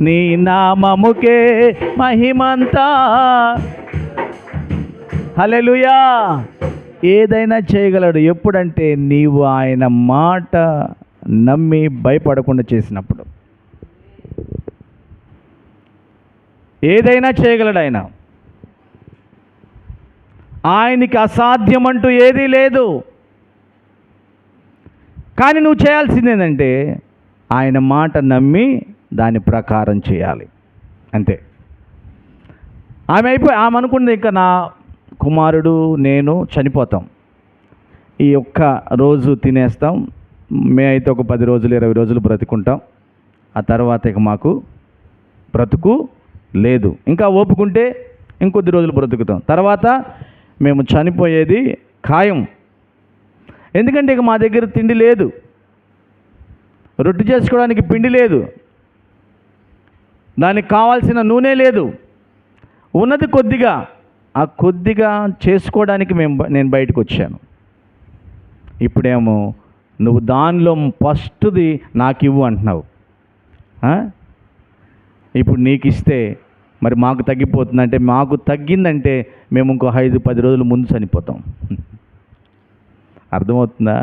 నీ నామముకే మహిమంతా. హల్లెలూయా. ఏదైనా చేయగలడు. ఎప్పుడంటే నీవు ఆయన మాట నమ్మి భయపడకుండా చేసినప్పుడు. ఏదైనా చేయగలడు ఆయన. ఆయనకి అసాధ్యమంటూ ఏదీ లేదు. కానీ నువ్వు చేయాల్సింది ఏంటంటే ఆయన మాట నమ్మి దాని ప్రకారం చేయాలి, అంతే. ఆమె అనుకుంది ఇంకా నా కుమారుడు నేను చనిపోతాం, ఈ ఒక్క రోజు తినేస్తాం, అయితే ఒక 10 రోజులు 20 రోజులు బ్రతుకుంటాం, ఆ తర్వాత ఇక మాకు బ్రతుకు లేదు, ఇంకా ఓపుకుంటే ఇంకొద్ది రోజులు బ్రతుకుతాం, తర్వాత మేము చనిపోయేది ఖాయం. ఎందుకంటే ఇక మా దగ్గర తిండి లేదు, రొట్టె చేసుకోవడానికి పిండి లేదు, దానికి కావాల్సిన నూనె లేదు, ఉన్నది కొద్దిగా, ఆ కొద్దిగా చేసుకోవడానికి నేను బయటకు వచ్చాను. ఇప్పుడేమో నువ్వు దానిలో ఫస్ట్ది నాకు ఇవ్వు అంటున్నావు. ఇప్పుడు నీకు ఇస్తే మరి మాకు తగ్గిపోతుందంటే, మాకు తగ్గిందంటే మేము ఇంకో 5-10 రోజుల ముందు చనిపోతాం. అర్థమవుతుందా?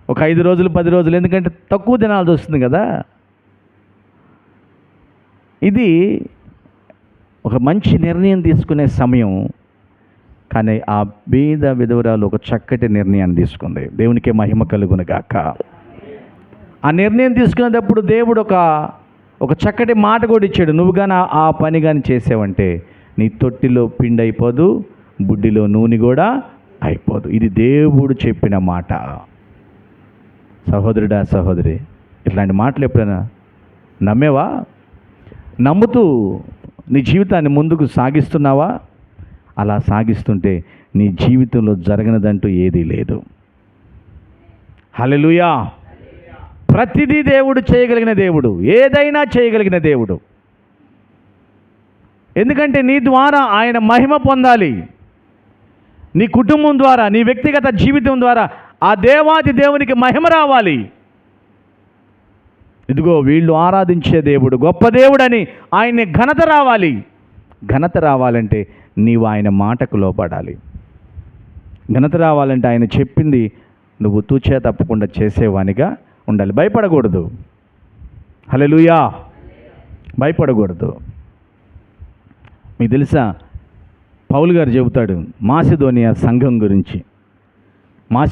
ఒక 5 రోజులు 10 రోజులు, ఎందుకంటే తక్కువ తినాల్సి వస్తుంది కదా. ఇది ఒక మంచి నిర్ణయం తీసుకునే సమయం. కానీ ఆ బీద విధవరాలు ఒక చక్కటి నిర్ణయాన్ని తీసుకుంది. దేవునికే మహిమ కలుగును గాక. ఆ నిర్ణయం తీసుకునేటప్పుడు దేవుడు ఒక చక్కటి మాట కూడా ఇచ్చాడు. నువ్వు కానీ ఆ పని కానీ చేసావంటే నీ తొట్టిలో పిండి అయిపోదు, బుడ్డిలో నూనె కూడా అయిపోదు. ఇది దేవుడు చెప్పిన మాట. సహోదరుడా సహోదరి, ఇట్లాంటి మాటలు ఎప్పుడైనా నమ్మేవా? నమ్ముతూ నీ జీవితాన్ని ముందుకు సాగిస్తున్నావా? అలా సాగిస్తుంటే నీ జీవితంలో జరగనిదంటూ ఏదీ లేదు. హల్లెలూయా. ప్రతిదీ దేవుడు చేయగలిగిన దేవుడు, ఏదైనా చేయగలిగిన దేవుడు. ఎందుకంటే నీ ద్వారా ఆయన మహిమ పొందాలి. నీ కుటుంబం ద్వారా, నీ వ్యక్తిగత జీవితం ద్వారా ఆ దేవాది దేవునికి మహిమ రావాలి. ఇదిగో వీళ్ళు ఆరాధించే దేవుడు గొప్ప దేవుడని ఆయన్ని ఘనత రావాలి. ఘనత రావాలంటే నీవు ఆయన మాటకు లోపడాలి. ఘనత రావాలంటే ఆయన చెప్పింది నువ్వు తూచే తప్పకుండా చేసేవానిగా ఉండాలి. భయపడకూడదు. హల్లెలూయా. భయపడకూడదు. మీకు తెలుసా, పౌలు గారు చెబుతాడు మాసిదోనియా సంఘం గురించి. ఆ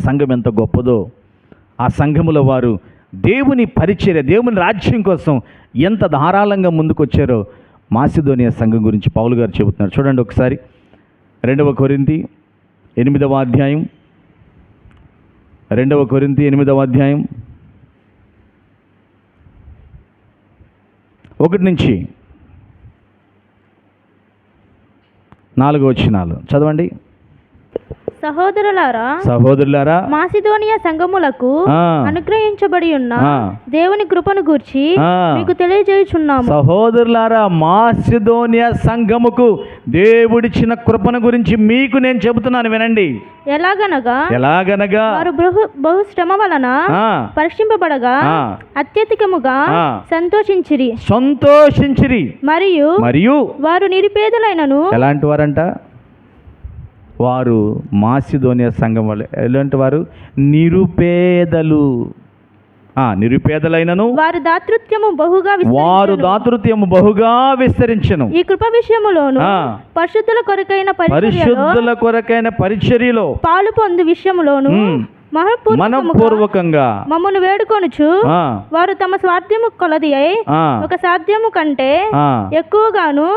సంఘం ఎంత గొప్పదో, ఆ సంఘములో వారు దేవుని పరిచర్య, దేవుని రాజ్యం కోసం ఎంత ధారాళంగా ముందుకొచ్చారో మాసిదోనియా సంఘం గురించి పౌలు గారు చెబుతున్నారు. చూడండి ఒకసారి 2 కొరింథీ 8వ అధ్యాయం, 2 కొరింథీ 8వ అధ్యాయం 1 నుంచి 4 వచనాలు చదవండి. సహోదరులారా, మాసిదోనియా సంఘములకు అనుగ్రహించబడి ఉన్న దేవుని కృపను గూర్చి మీకు తెలియజేయుచున్నాము. సహోదరులారా, మాసిదోనియా సంఘముకు దేవుడిచ్చిన కృపను గురించి మీకు నేను చెబుతున్నాను, వినండి. ఎలాగనగా వారు బహు శ్రమ వలన పరీక్షింపబడగా అత్యధికముగా సంతోషించిరి. మరియు వారు నిరుపేదలైనను. ఎలాంటి వారంట? వారు మాసిదోనియా సంఘం వాళ్ళు ఎలాంటి వారు? నిరుపేదలైనను వారు దాతృత్వము బహుగా విస్తరించెను. ఈ కృప విషయములోను పరిశుద్ధుల కొరకైన పరిచర్యలో పాలు పొందు విషయములోను మనఃపూర్వకంగా మమ్మను వేడుకొనుచు వారు తమ స్వార్థ్యము కొలది ఒక సాధ్యము కంటే ఎక్కువగాను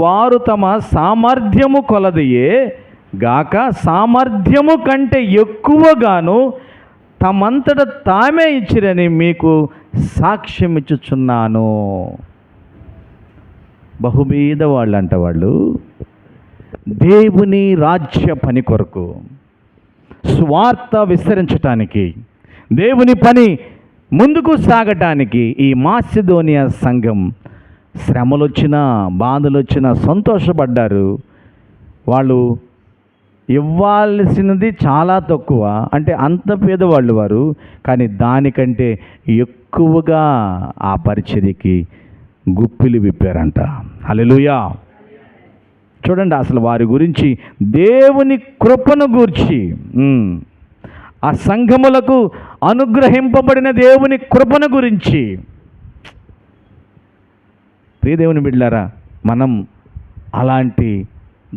వారు తమ సామర్థ్యము కొలదియే గాక సామర్థ్యము కంటే ఎక్కువగాను తమంతట తామే ఇచ్చిరని మీకు సాక్ష్యం ఇచ్చుచున్నాను. బహుబీద వాళ్ళంట వాళ్ళు దేవుని రాజ్య పని కొరకు, స్వార్థ విస్తరించటానికి, దేవుని పని ముందుకు సాగటానికి ఈ మాసిదోనియా సంఘం శ్రమలు వచ్చినా బాధలు వచ్చినా సంతోషపడ్డారు. వాళ్ళు ఇవ్వాల్సినది చాలా తక్కువ, అంటే అంత పేదవాళ్ళు వారు, కానీ దానికంటే ఎక్కువగా ఆ పరిచర్యకి గుప్పిలి విప్పారంట. హల్లెలూయా. చూడండి అసలు వారి గురించి, దేవుని కృపను గూర్చి, ఆ సంఘములకు అనుగ్రహింపబడిన దేవుని కృపను గురించి. ప్రియ దేవుని బిడ్డలారా, మనం అలాంటి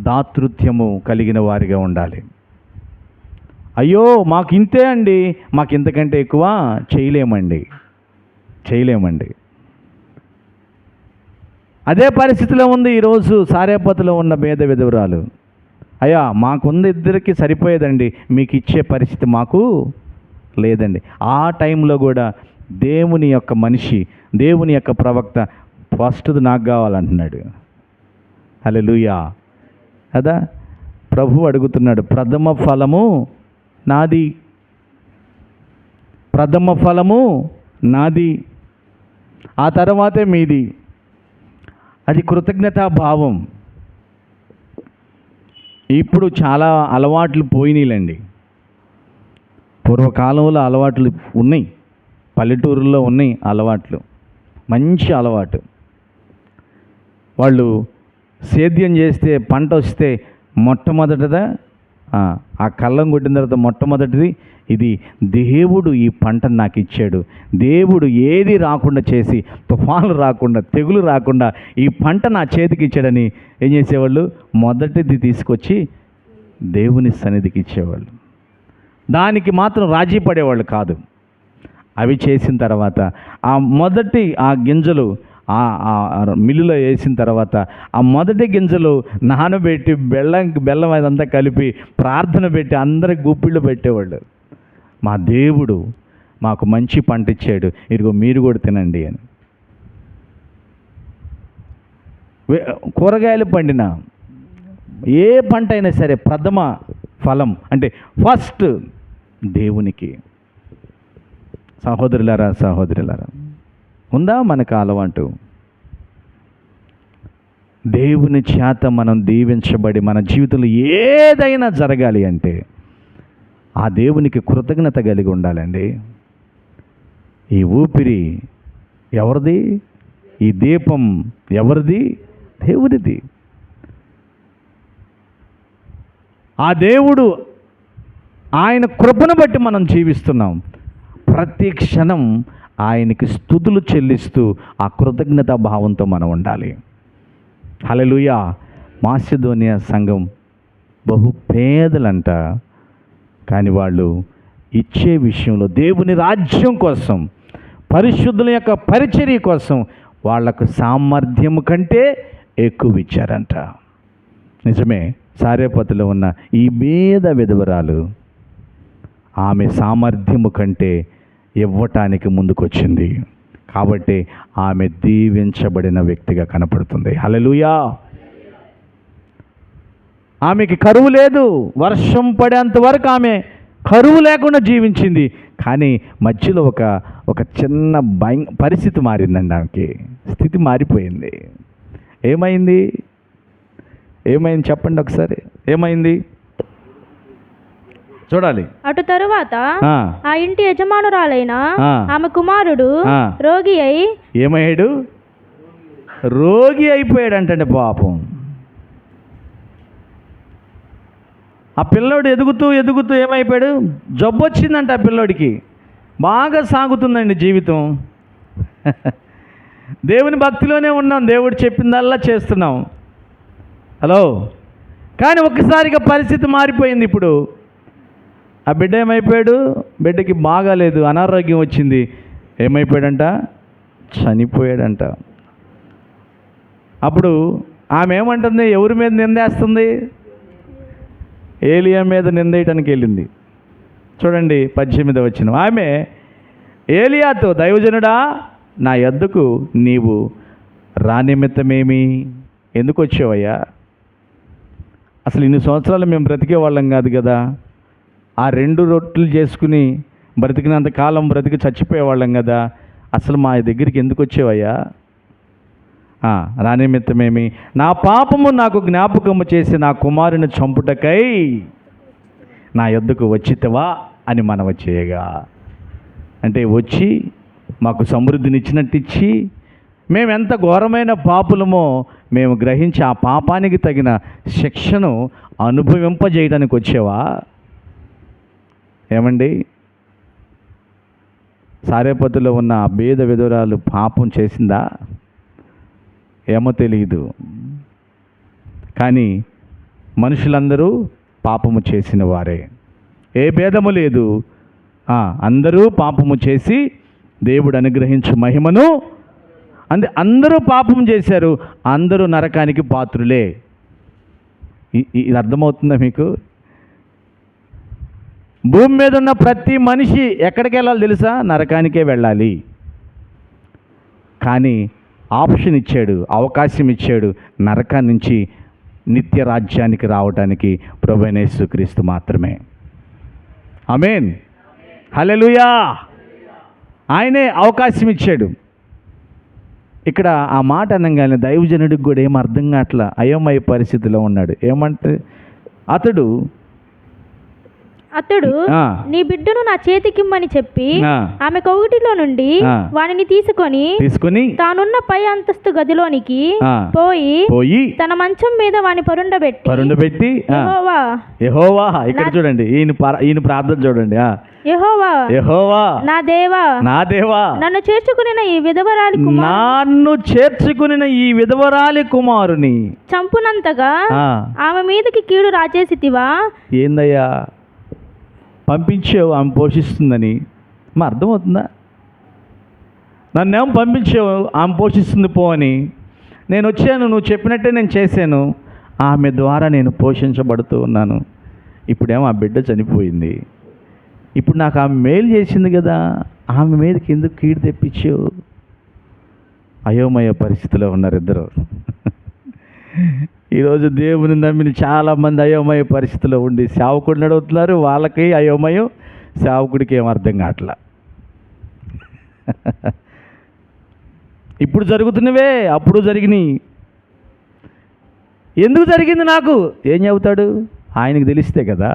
దాతృత్వము కలిగిన వారిగా ఉండాలి. అయ్యో మాకు ఇంతే అండి, మాకు ఇంతకంటే ఎక్కువ చేయలేమండి. చేయలేమండి. అదే పరిస్థితిలో ఉంది ఈరోజు సారేపతిలో ఉన్న పేద విధవరాలు. అయ్యా, మాకుంది ఇద్దరికి సరిపోయేదండి, మీకు ఇచ్చే పరిస్థితి మాకు లేదండి. ఆ టైంలో కూడా దేవుని యొక్క మనిషి, దేవుని యొక్క ప్రవక్త ఫస్ట్ది నాకు కావాలంటున్నాడు. హల్లెలూయా కదా. ప్రభు అడుగుతున్నాడు, ప్రథమ ఫలము నాది, ప్రథమ ఫలము నాది, ఆ తర్వాతే మీది. అది కృతజ్ఞతాభావం. ఇప్పుడు చాలా అలవాట్లు పోయినాయిలండి. పూర్వకాలంలో అలవాట్లు ఉన్నాయి, పల్లెటూరుల్లో ఉన్నాయి అలవాట్లు, మంచి అలవాటు. వాళ్ళు సేద్యం చేస్తే పంట వస్తే మొట్టమొదటిదా ఆ కళ్ళం కొట్టిన తర్వాత మొట్టమొదటిది ఇది దేవుడు ఈ పంటను నాకు ఇచ్చాడు, దేవుడు ఏది రాకుండా చేసి, తుఫాను రాకుండా, తెగులు రాకుండా ఈ పంట నా చేతికి ఇచ్చాడని ఏం చేసేవాళ్ళు? మొదటిది తీసుకొచ్చి దేవుని సన్నిధికి ఇచ్చేవాళ్ళు. దానికి మాత్రం రాజీ పడేవాళ్ళు కాదు. అవి చేసిన తర్వాత ఆ మొదటి ఆ గింజలు మిల్లులో వేసిన తర్వాత ఆ మొదటి గింజలు నానబెట్టి బెల్లం అదంతా కలిపి ప్రార్థన పెట్టి అందరికి గుప్పిళ్ళు పెట్టేవాళ్ళు. మా దేవుడు మాకు మంచి పంట ఇచ్చాడు, ఇదిగో మీరు కూడా తినండి అని. కూరగాయలు పండిన ఏ పంట అయినా సరే ప్రథమ ఫలం అంటే ఫస్ట్ దేవునికి. సహోదరులారా, సహోదరులారా, ఉందా మనకు అలవాటు? దేవుని చేత మనం దీవించబడి మన జీవితంలో ఏదైనా జరగాలి అంటే ఆ దేవునికి కృతజ్ఞత కలిగి ఉండాలండి. ఈ ఊపిరి ఎవరిది? ఈ దీపం ఎవరిది? దేవుడిది. ఆ దేవుడు, ఆయన కృపను బట్టి మనం జీవిస్తున్నాం. ప్రతి క్షణం ఆయనకి స్తుతులు చెల్లిస్తూ ఆ కృతజ్ఞతా భావంతో మనం ఉండాలి. హల్లెలూయా. మాసిదోనియా సంఘం బహు పేదలంట, కానీ వాళ్ళు ఇచ్చే విషయంలో దేవుని రాజ్యం కోసం, పరిశుద్ధుల యొక్క పరిచర్య కోసం వాళ్లకు సామర్థ్యం కంటే ఎక్కువ ఇచ్చారంట. నిజమే, సారేపతిలో ఉన్న ఈ పేద విధవరాలు ఆమె సామర్థ్యము కంటే ఇవ్వటానికి ముందుకొచ్చింది. కాబట్టి ఆమె దీవించబడిన వ్యక్తిగా కనపడుతుంది. హల్లెలూయా. ఆమెకి కరువు లేదు, వర్షం పడేంత వరకు ఆమె కరువు లేకుండా జీవించింది. కానీ మధ్యలో ఒక చిన్న పరిస్థితి మారిందండి. ఆమెకి స్థితి మారిపోయింది. ఏమైంది? చెప్పండి ఒకసారి, ఏమైంది చూడాలి. అటు తరువాత ఆ ఇంటి యజమానురాలైన ఆమె కుమారుడు రోగి అయి ఏమయ్యాడు? రోగి అయిపోయాడు అంటే పాపం. ఆ పిల్లోడు ఎదుగుతూ ఎదుగుతూ ఏమైపోయాడు? జబ్బు వచ్చిందంట ఆ పిల్లోడికి. బాగా సాగుతుందండి జీవితం. దేవుని భక్తిలోనే ఉన్నాం, దేవుడు చెప్పిందల్లా చేస్తున్నాం. హలో. కానీ ఒక్కసారిగా పరిస్థితి మారిపోయింది. ఇప్పుడు ఆ బిడ్డ ఏమైపోయాడు? బిడ్డకి బాగాలేదు, అనారోగ్యం వచ్చింది. ఏమైపోయాడంట? చనిపోయాడంట. అప్పుడు ఆమె ఏమంటుంది? ఎవరి మీద నిందేస్తుంది? ఏలియా మీద నిందేయటానికి వెళ్ళింది. చూడండి 18వ వచనం. ఆమె ఏలియాతో, దైవజనుడా, నా యొద్దకు నీవు రానిమిత్తమేమి? ఎందుకు వచ్చావయ్యా? అసలు ఇన్ని సంవత్సరాలు మేము బ్రతికే వాళ్ళం కాదు కదా, ఆ 2 రొట్టెలు చేసుకుని బ్రతికినంత కాలం బ్రతికి చచ్చిపోయేవాళ్ళం కదా, అసలు మా దగ్గరికి ఎందుకు వచ్చేవయ్యా? రానిమిత్తమేమి? నా పాపము నాకు జ్ఞాపకము చేసి నా కుమారుని చంపుటకై నా యొద్దకు వచ్చితవా అని మనవి చేయగా. అంటే వచ్చి మాకు సమృద్ధినిచ్చినట్టు ఇచ్చి, మేము ఎంత ఘోరమైన పాపులమో మేము గ్రహించి ఆ పాపానికి తగిన శిక్షను అనుభవింపజేయడానికి వచ్చేవా? ఏమండి, సారేపతిలో ఉన్న ఆ పేద విధవరాలు పాపం చేసిందా? ఏమో తెలియదు. కానీ మనుషులందరూ పాపము చేసిన వారే, ఏ భేదము లేదు. అందరూ పాపము చేసి దేవుడు అనుగ్రహించు మహిమను అందరూ పాపం చేశారు, అందరూ నరకానికి పాత్రులే. ఇది అర్థమవుతుందా మీకు? భూమి మీద ఉన్న ప్రతి మనిషి ఎక్కడికి వెళ్ళాలి తెలుసా? నరకానికే వెళ్ళాలి. కానీ ఆప్షన్ ఇచ్చాడు, అవకాశం ఇచ్చాడు నరకాన్ని నుంచి నిత్య రాజ్యానికి రావడానికి ప్రభువైన యేసుక్రీస్తు మాత్రమే. ఆమేన్, హల్లెలూయా. ఆయనే అవకాశం ఇచ్చాడు. ఇక్కడ ఆ మాట అనగానే దైవజనుడికి కూడా ఏం అర్థం కావట్లా, అయోమయ పరిస్థితిలో ఉన్నాడు. ఏమంటే అతడు నీ బిడ్డను నా చేతికిమ్మని చెప్పి ఆమె కౌగిటిలో నుండి వానిని తీసుకొని తానున్న పై అంతస్తు గదిలోనికి పోయి తన మంచం మీద వాని పరుండబెట్టి యెహోవా, ఇక్కడ చూడండి, ఈయన ప్రార్థన చూడండి. యెహోవా నా దేవా నన్ను చేర్చుకునిన ఈ విధవరాలి కుమారుని చంపునంతగా ఆమె మీదకి కీడు రాచేసితివా? ఏందయ్యా పంపించావు ఆమె పోషిస్తుందని? మా అర్థమవుతుందా? నన్నేమో పంపించావు ఆమె పోషిస్తుంది పో అని. నేను వచ్చాను, నువ్వు చెప్పినట్టే నేను చేశాను, ఆమె ద్వారా నేను పోషించబడుతూ ఉన్నాను. ఇప్పుడేమో ఆ బిడ్డ చనిపోయింది. ఇప్పుడు నాకు ఆమె మేలు చేసింది కదా, ఆమె మీదకి ఎందుకు కీడు తెప్పించావు? అయోమయ పరిస్థితిలో ఉన్నారు ఇద్దరు. ఈరోజు దేవుని నమ్మిన చాలామంది అయోమయ పరిస్థితిలో ఉండి సేవకుడిని అడుగుతున్నారు. వాళ్ళకి అయోమయం, సేవకుడికి ఏం అర్థం కావట్లా. ఇప్పుడు జరుగుతున్నవే అప్పుడు జరిగినాయి. ఎందుకు జరిగింది నాకు ఏం చెబుతాడు? ఆయనకు తెలిస్తే కదా.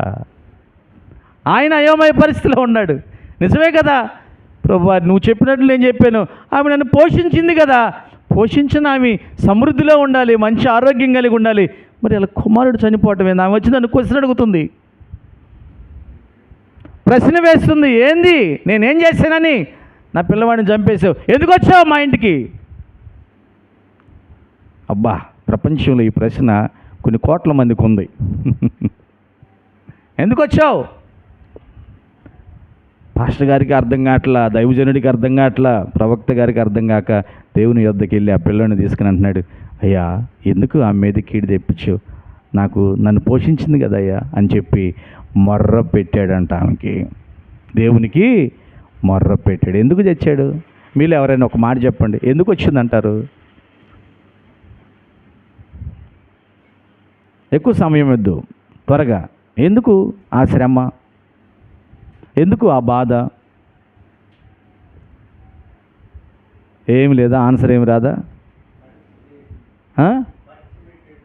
ఆయన అయోమయ పరిస్థితిలో ఉన్నాడు. నిజమే కదా ప్రభువా, నువ్వు చెప్పినట్లు నేను చెప్పాను, ఆమె నన్ను పోషించింది కదా, పోషించిన ఆమె సమృద్ధిలో ఉండాలి, మంచి ఆరోగ్యం కలిగి ఉండాలి. మరి అలా కుమారుడు చనిపోవటం ఏంది? ఆమె వచ్చి నన్ను క్వశ్చన్ అడుగుతుంది, ప్రశ్న వేస్తుంది. ఏంది నేనేం చేశానని? నా పిల్లవాడిని చంపేసావు, ఎందుకు వచ్చావు మా ఇంటికి? అబ్బా, ప్రపంచంలో ఈ ప్రశ్న కొన్ని కోట్ల మందికి ఉంది. ఎందుకు వచ్చావు? పాస్టర్ గారికి అర్థం కావట్లా, దైవజనుడికి అర్థం కావట్లా, ప్రవక్త గారికి అర్థం కాక దేవుని యొద్దకు వెళ్ళి ఆ పిల్లని తీసుకుని అంటున్నాడు, అయ్యా ఎందుకు ఆ మీద కీడు తెప్పించావు? నన్ను పోషించింది కదా అయ్యా అని చెప్పి మొర్ర పెట్టాడంట ఆమెకి. దేవునికి మొర్ర పెట్టాడు. ఎందుకు తెచ్చాడు? మీరు ఎవరైనా ఒక మాట చెప్పండి, ఎందుకు వచ్చిందంటారు? ఎక్కువ సమయం వద్దు, త్వరగా. ఎందుకు ఆ శ్రమ? ఎందుకు ఆ బాధ? ఏమి లేదా? ఆన్సర్ ఏమి రాదా?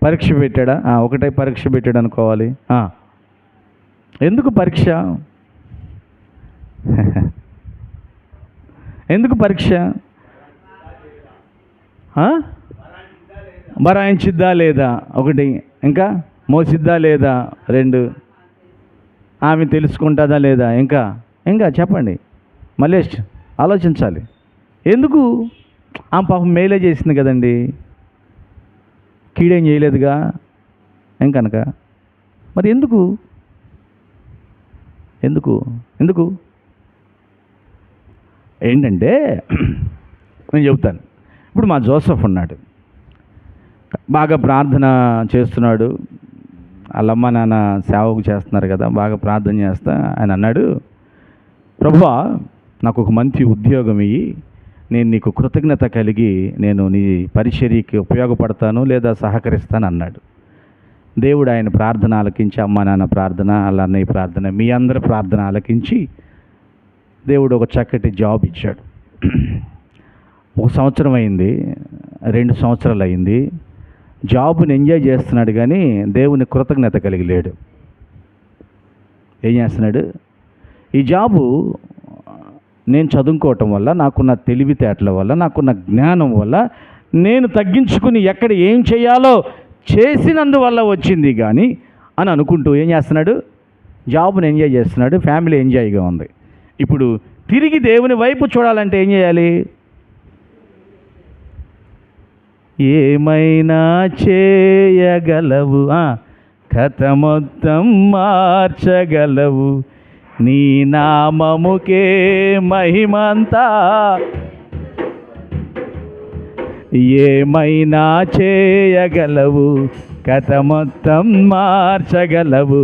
పరీక్ష పెట్టాడా? ఒకటే పరీక్ష పెట్టాడు అనుకోవాలి. ఎందుకు పరీక్ష? ఎందుకు పరీక్ష? బరాయించిద్దా లేదా ఒకటి, ఇంకా మోసిద్దా లేదా రెండు, ఆమె తెలుసుకుంటుందా లేదా ఇంకా చెప్పండి. మళ్ళీ ఆలోచించాలి. ఎందుకు? ఆమె పాపం మేలే చేసింది కదండి, కీడేం చేయలేదుగా ఇంకనక. మరి ఎందుకు ఏంటంటే నేను చెబుతాను. ఇప్పుడు మా జోసెఫ్ ఉన్నాడు, బాగా ప్రార్థన చేస్తున్నాడు. వాళ్ళమ్మ నాన్న సేవకు చేస్తున్నారు కదా, బాగా ప్రార్థన చేస్తా ఆయన అన్నాడు, ప్రభువా నాకు ఒక మంచి ఉద్యోగం ఇయ్యి, నేను నీకు కృతజ్ఞత కలిగి నేను నీ పరిచర్యకి ఉపయోగపడతాను లేదా సహకరిస్తాను అన్నాడు. దేవుడు ఆయన ప్రార్థన ఆలకించి, అమ్మ నాన్న ప్రార్థన, వాళ్ళ అన్నయ్య ప్రార్థన, మీ అందరి ప్రార్థన ఆలకించి దేవుడు ఒక చక్కటి జాబ్ ఇచ్చాడు. 1 సంవత్సరం అయింది, 2 సంవత్సరాలు అయింది. జాబ్ని ఎంజాయ్ చేస్తున్నాడు కానీ దేవుని కృతజ్ఞత కలిగి లేడు. ఏం చేస్తున్నాడు? ఈ జాబు నేను చదువుకోవటం వల్ల, నాకున్న తెలివితేటల వల్ల, నాకున్న జ్ఞానం వల్ల నేను తగ్గించుకుని ఎక్కడ ఏం చేయాలో చేసినందువల్ల వచ్చింది కానీ అని అనుకుంటూ ఏం చేస్తున్నాడు? జాబ్ని ఎంజాయ్ చేస్తున్నాడు, ఫ్యామిలీ ఎంజాయ్గా ఉంది. ఇప్పుడు తిరిగి దేవుని వైపు చూడాలంటే ఏం చేయాలి? ఏమైనా చేయగలవు, కథ మొత్తం మార్చగలవు, నీ నామముకే మహిమంతా, ఏమైనా చేయగలవు, కథ మొత్తం మార్చగలవు,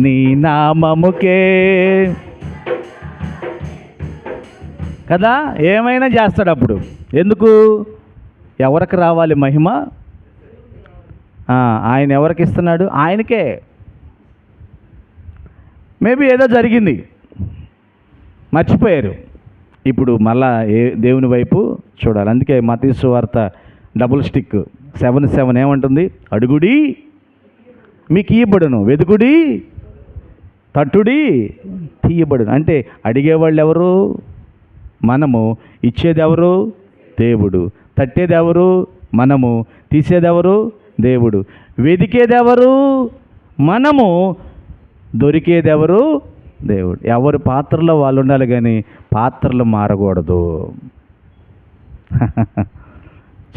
నీ నామముకే కదా. ఏమైనా చేస్తాడు అప్పుడు. ఎందుకు? ఎవరికి రావాలి మహిమ? ఆయన ఎవరికి ఇస్తున్నాడు? ఆయనకే. మేబీ ఏదో జరిగింది, మర్చిపోయారు. ఇప్పుడు మళ్ళా దేవుని వైపు చూడాలి. అందుకే మత్తయి సువార్త డబుల్ స్టిక్ 7:7 ఏమంటుంది? అడుగుడి మీకు ఇయ్యబడును, వెదుకుడి తట్టుడి తీయబడును. అంటే అడిగేవాళ్ళు ఎవరు? మనము. ఇచ్చేది ఎవరు? దేవుడు. తట్టేది ఎవరు? మనము. తీసేదెవరు? దేవుడు. వెదికేదెవరు? మనము. దొరికేదెవరు? దేవుడు. ఎవరి పాత్రలో వాళ్ళు ఉండాలి, కానీ పాత్రలు మారకూడదు.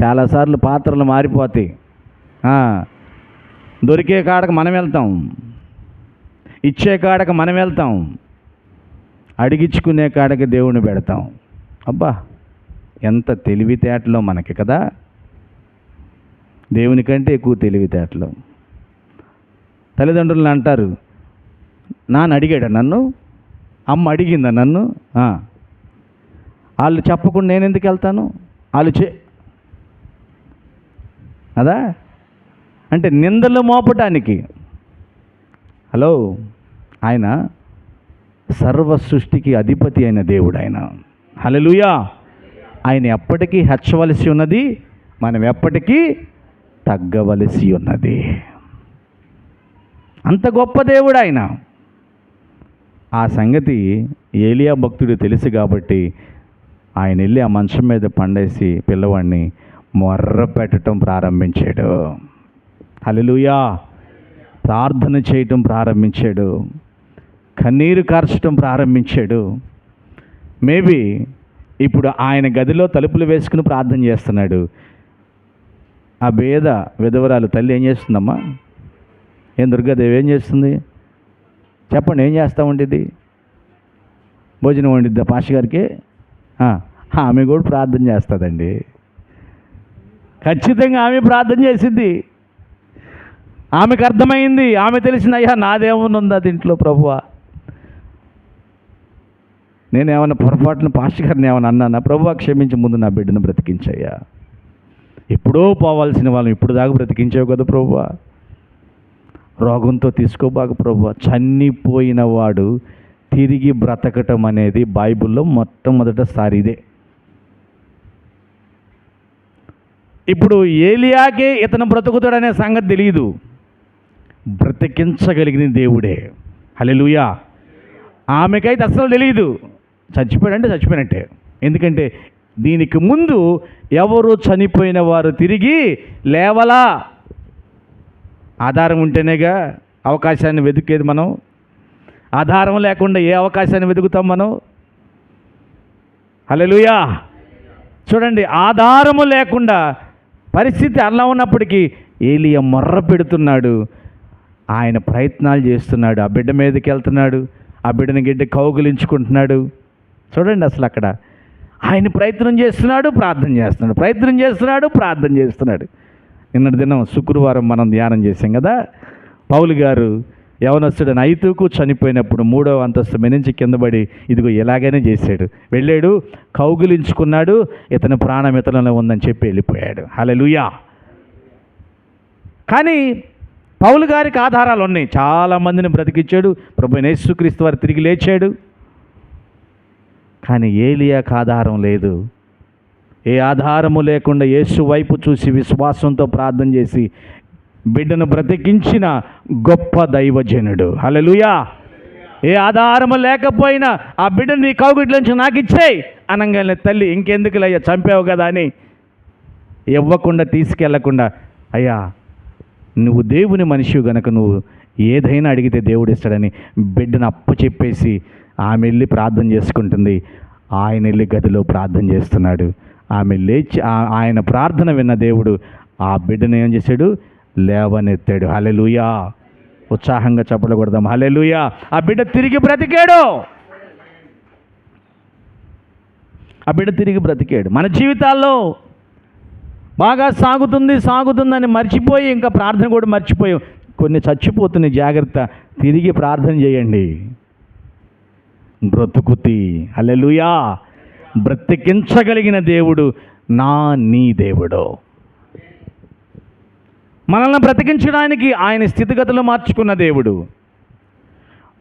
చాలాసార్లు పాత్రలు మారిపోతాయి. దొరికే కాడకు మనం వెళ్తాం, ఇచ్చే కాడకు మనం వెళ్తాం, అడిగించుకునే కాడకి దేవుని పెడతాం. అబ్బా, ఎంత తెలివితేటలో మనకి కదా. దేవుని కంటే ఎక్కువ తెలివితేటలు. తల్లిదండ్రులను అంటారు, నాన్న అడిగాడా నన్ను, అమ్మ అడిగిందా నన్ను? వాళ్ళు చెప్పకుండా నేను ఎందుకు వెళ్తాను? వాళ్ళు అదా అంటే నిందలు మోపటానికి. హలో, ఆయన సర్వ సృష్టికి అధిపతి అయిన దేవుడు ఆయన. హల్లెలూయా. ఆయన ఎప్పటికీ హెచ్చవలసి ఉన్నది, మనం ఎప్పటికీ తగ్గవలసి ఉన్నది. అంత గొప్ప దేవుడు ఆయన. ఆ సంగతి ఏలియా భక్తుడు తెలుసు కాబట్టి ఆయన వెళ్ళి ఆ మంచం మీద పండేసి పిల్లవాడిని మొర్ర పెట్టడం ప్రారంభించాడు. హల్లెలూయా. ప్రార్థన చేయటం ప్రారంభించాడు, కన్నీరు కార్చడం ప్రారంభించాడు. మేబీ ఇప్పుడు ఆయన గదిలో తలుపులు వేసుకుని ప్రార్థన చేస్తున్నాడు. ఆ పేద విధవరాలు తల్లి ఏం చేస్తుందమ్మా? ఏం దుర్గాదేవి ఏం చేస్తుంది? చెప్పండి, ఏం చేస్తూ ఉండేది? భోజనం వండిద్దా పాష గారికి? ఆమె కూడా ప్రార్థన చేస్తుందండి. ఖచ్చితంగా ఆమె ప్రార్థన చేసింది. ఆమెకు అర్థమైంది, ఆమె తెలిసింది, అయ్యా నాదేమన్నా దీంట్లో ప్రభువా, నేనేమన్నా పొరపాటున పాస్టర్ గారిని ఏమన్నా అన్నానా? ప్రభువా క్షమించి, ముందు నా బిడ్డను బ్రతికించయ్యా. ఎప్పుడో పోవాల్సిన వాళ్ళని ఇప్పుడు దాకా బ్రతికించావు కదా ప్రభువా. రోగంతో తీసుకోబాక ప్రభువా. చనిపోయిన వాడు తిరిగి బ్రతకటం అనేది బైబిల్లో మొట్టమొదటిసారి ఇదే. ఇప్పుడు ఏలియాకే ఇతను బ్రతుకుతాడనే సంగతి తెలియదు, బ్రతికించగలిగిన దేవుడే. హల్లెలూయా. ఆమెకైతే అస్సలు తెలియదు. చచ్చిపోయాడంటే చచ్చిపోయినట్టే. ఎందుకంటే దీనికి ముందు ఎవరు చనిపోయిన వారు తిరిగి లేవలా. ఆధారం ఉంటేనేగా అవకాశాన్ని వెతికేది మనం. ఆధారం లేకుండా ఏ అవకాశాన్ని వెతుకుతాం మనం? హల్లెలూయా. చూడండి, ఆధారము లేకుండా పరిస్థితి అలా ఉన్నప్పటికీ ఏలియా మొర్ర పెడుతున్నాడు, ఆయన ప్రయత్నాలు చేస్తున్నాడు, ఆ బిడ్డ మీదకి వెళ్తున్నాడు, ఆ బిడ్డని గిడ్డ కౌగిలించుకుంటున్నాడు. చూడండి, అసలు అక్కడ ఆయన ప్రయత్నం చేస్తున్నాడు, ప్రార్థన చేస్తున్నాడు, ప్రయత్నం చేస్తున్నాడు, ప్రార్థన చేస్తున్నాడు. నిన్నటి దినం శుక్రవారం మనం ధ్యానం చేసాం కదా. పౌలు గారు యవనస్తుడని ఐతుకు చనిపోయినప్పుడు 3వ అంతస్తు మీద నుంచి కిందపడి ఇదిగో ఎలాగైనా చేశాడు, వెళ్ళాడు, కౌగిలించుకున్నాడు, ఇతని ప్రాణం ఇతనిలో ఉందని చెప్పి వెళ్ళిపోయాడు. హల్లెలూయా. కానీ పౌలు గారికి ఆధారాలు ఉన్నాయి. చాలామందిని బ్రతికించాడు, ప్రభువైన యేసుక్రీస్తు వారు తిరిగి లేచాడు. కానీ ఏలియాకు ఆధారం లేదు. ఏ ఆధారము లేకుండా యేసు వైపు చూసి విశ్వాసంతో ప్రార్థన చేసి బిడ్డను బ్రతికించిన గొప్ప దైవజనుడు. హల్లెలూయా. ఏ ఆధారము లేకపోయినా ఆ బిడ్డని నీ కౌగిట్లోంచి నాకు ఇచ్చేయి అనగానే తల్లి ఇంకెందుకులయ్యా చంపావు కదా అని ఇవ్వకుండా తీసుకెళ్లకుండా, అయ్యా నువ్వు దేవుని మనిషి గనక నువ్వు ఏదైనా అడిగితే దేవుడు ఇస్తాడని బిడ్డను అప్పు చెప్పేసి ఆమె వెళ్ళి ప్రార్థన చేసుకుంటుంది. ఆయన వెళ్ళి గదిలో ప్రార్థన చేస్తున్నాడు. ఆమె లేచి ఆయన ప్రార్థన విన్న దేవుడు ఆ బిడ్డను ఏం చేశాడు? లేవనెత్తాడు. హల్లెలూయా. ఉత్సాహంగా చప్పట్లు కొడదాం. హల్లెలూయా. ఆ బిడ్డ తిరిగి బ్రతికాడు. ఆ బిడ్డ తిరిగి బ్రతికాడు. మన జీవితాల్లో బాగా సాగుతుందని మర్చిపోయి ఇంకా ప్రార్థన కూడా మర్చిపోయాం. కొన్ని చచ్చిపోతున్నాయి, జాగ్రత్త. తిరిగి ప్రార్థన చేయండి. బ్రతుకుతి. హల్లెలూయా. బ్రతికించగలిగిన దేవుడు నీ దేవుడు. మనల్ని బ్రతికించడానికి ఆయన స్థితిగతులు మార్చుకున్న దేవుడు.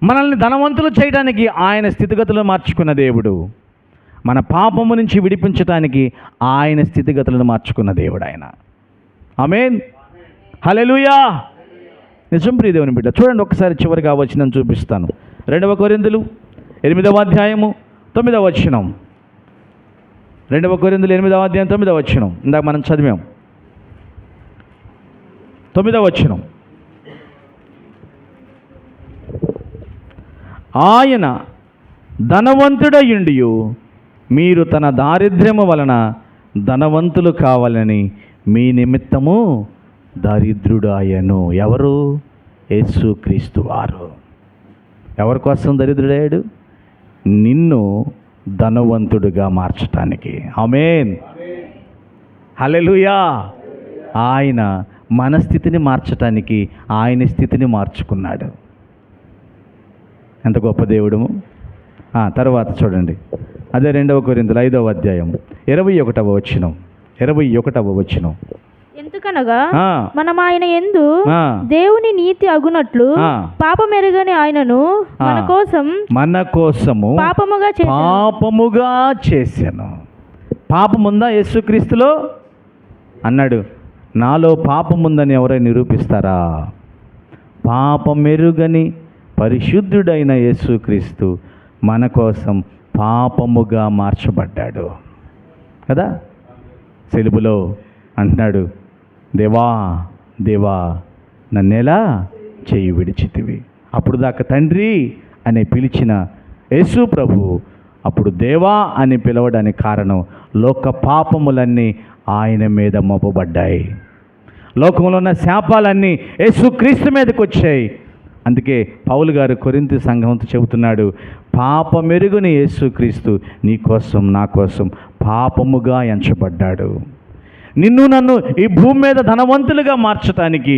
మనల్ని ధనవంతులు చేయడానికి ఆయన స్థితిగతులు మార్చుకున్న దేవుడు. మన పాపము నుంచి విడిపించడానికి ఆయన స్థితిగతులను మార్చుకున్న దేవుడు ఆయన. ఆమేన్. హల్లెలూయా. నిజం ప్రియ దేవుని బిడ్డ. చూడండి ఒకసారి చివరిగా వచనం చూపిస్తాను. 2 కొరింథీయులు 8వ అధ్యాయము 9వ వచనం. 2 కొరింథీయులు 8వ అధ్యాయం 9వ వచనం. ఇందాక మనం చదివాం. 9వ వచనం. ఆయన ధనవంతుడయుండియు మీరు తన దారిద్ర్యము వలన ధనవంతులు కావాలని మీ నిమిత్తము దరిద్రుడాయను. ఎవరు? యేసుక్రీస్తు వారు. ఎవరి కోసం దరిద్రుడాయాడు? నిన్ను ధనవంతుడిగా మార్చటానికి. ఆమేన్. హల్లెలూయా. ఆయన మన స్థితిని మార్చటానికి ఆయన స్థితిని మార్చుకున్నాడు. ఎంత గొప్ప దేవుడు. తర్వాత చూడండి, అదే 2 కొరింథీయులు 5వ అధ్యాయం 21వ వచనం. 21వ వచనం. ఎందుకనగా మనం ఆయన యందు దేవుని నీతి అగునట్లు పాపమెరుగని ఆయనను మన కోసము పాపముగా చేశాను. పాపముందా యేసుక్రీస్తులో? అన్నాడు, నాలో పాపముందని ఎవరైనా నిరూపిస్తారా? పాపమెరుగని పరిశుద్ధుడైన యేసుక్రీస్తు మన కోసం పాపముగా మార్చబడ్డాడు కదా. సెలుబులో అంటున్నాడు, దేవా దేవా నన్నెలా చేయి విడిచితివి. అప్పుడు దాకా తండ్రి అని పిలిచిన యేసు ప్రభు అప్పుడు దేవా అని పిలవడానికి కారణం లోక పాపములన్నీ ఆయన మీద మోపబడ్డాయి. లోకంలో ఉన్న శాపాలన్నీ యేసుక్రీస్తు మీదకి వచ్చాయి. అందుకే పౌలు గారు కొరింథీ సంఘంతో చెబుతున్నాడు, పాపమెరుగుని యేసుక్రీస్తు నీ కోసం నా కోసం పాపముగా ఎంచబడ్డాడు. నిన్ను నన్ను ఈ భూమి మీద ధనవంతులుగా మార్చటానికి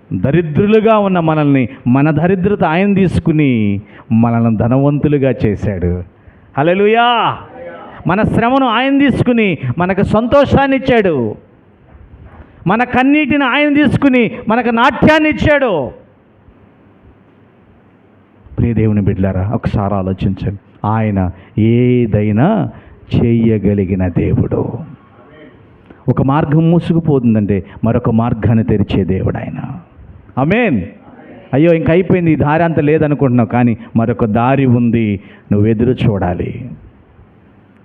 దరిద్రులుగా ఉన్న మనల్ని, మన దరిద్రత ఆయన తీసుకుని మనల్ని ధనవంతులుగా చేశాడు. హల్లెలూయా. మన శ్రమను ఆయన తీసుకుని మనకు సంతోషాన్ని ఇచ్చాడు. మన కన్నీటిని ఆయన తీసుకుని మనకు నాట్యాన్ని ఇచ్చాడు. ప్రియ దేవుని బిడ్డలారా, ఒకసారి ఆలోచించండి. ఆయన ఏదైనా చేయగలిగిన దేవుడు. ఒక మార్గం మూసుకుపోతుందంటే మరొక మార్గాన్ని తెరిచే దేవుడు ఆయన. ఆమేన్. అయ్యో ఇంక అయిపోయింది, ఈ దారి అంత లేదనుకుంటున్నావు, కానీ మరొక దారి ఉంది. నువ్వు ఎదురు చూడాలి.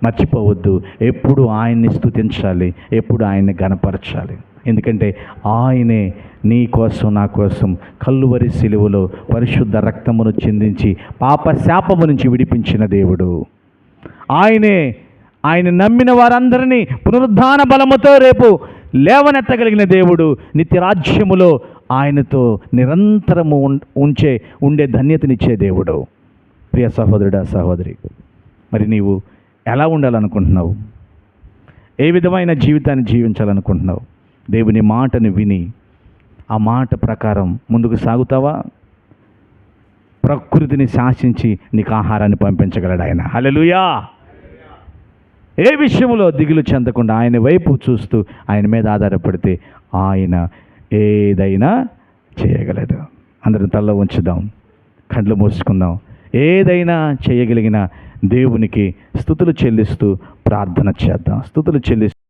మర్చిపోవద్దు. ఎప్పుడు ఆయన్ని స్తుతించాలి, ఎప్పుడు ఆయన్ని గణపరచాలి. ఎందుకంటే ఆయనే నీ కోసం నా కోసం కల్వరి సిలువలో పరిశుద్ధ రక్తమును చిందించి పాప శాపము నుంచి విడిపించిన దేవుడు ఆయనే. ఆయన నమ్మిన వారందరినీ పునరుద్ధాన బలముతో రేపు లేవనెత్తగలిగిన దేవుడు. నిత్యరాజ్యములో ఆయనతో నిరంతరము ఉండే ధన్యతనిచ్చే దేవుడు. ప్రియ సహోదరుడా, సహోదరి, మరి నీవు ఎలా ఉండాలనుకుంటున్నావు? ఏ విధమైన జీవితాన్ని జీవించాలనుకుంటున్నావు? దేవుని మాటను విని ఆ మాట ప్రకారం ముందుకు సాగుతావా? ప్రకృతిని శాసించి నీకు ఆహారాన్ని పంపించగలడు ఆయన. హల్లెలూయా. ఏ విషయంలో దిగులు చెందకుండా ఆయన వైపు చూస్తూ ఆయన మీద ఆధారపడితే ఆయన ఏదైనా చేయగలడు. అందరం తలలో ఉంచుదాం, కళ్ళు మూసుకుందాం. ఏదైనా చేయగలిగిన దేవునికి స్తుతులు చెల్లిస్తూ ప్రార్థన చేద్దాం. స్తుతులు చెల్లిస్తూ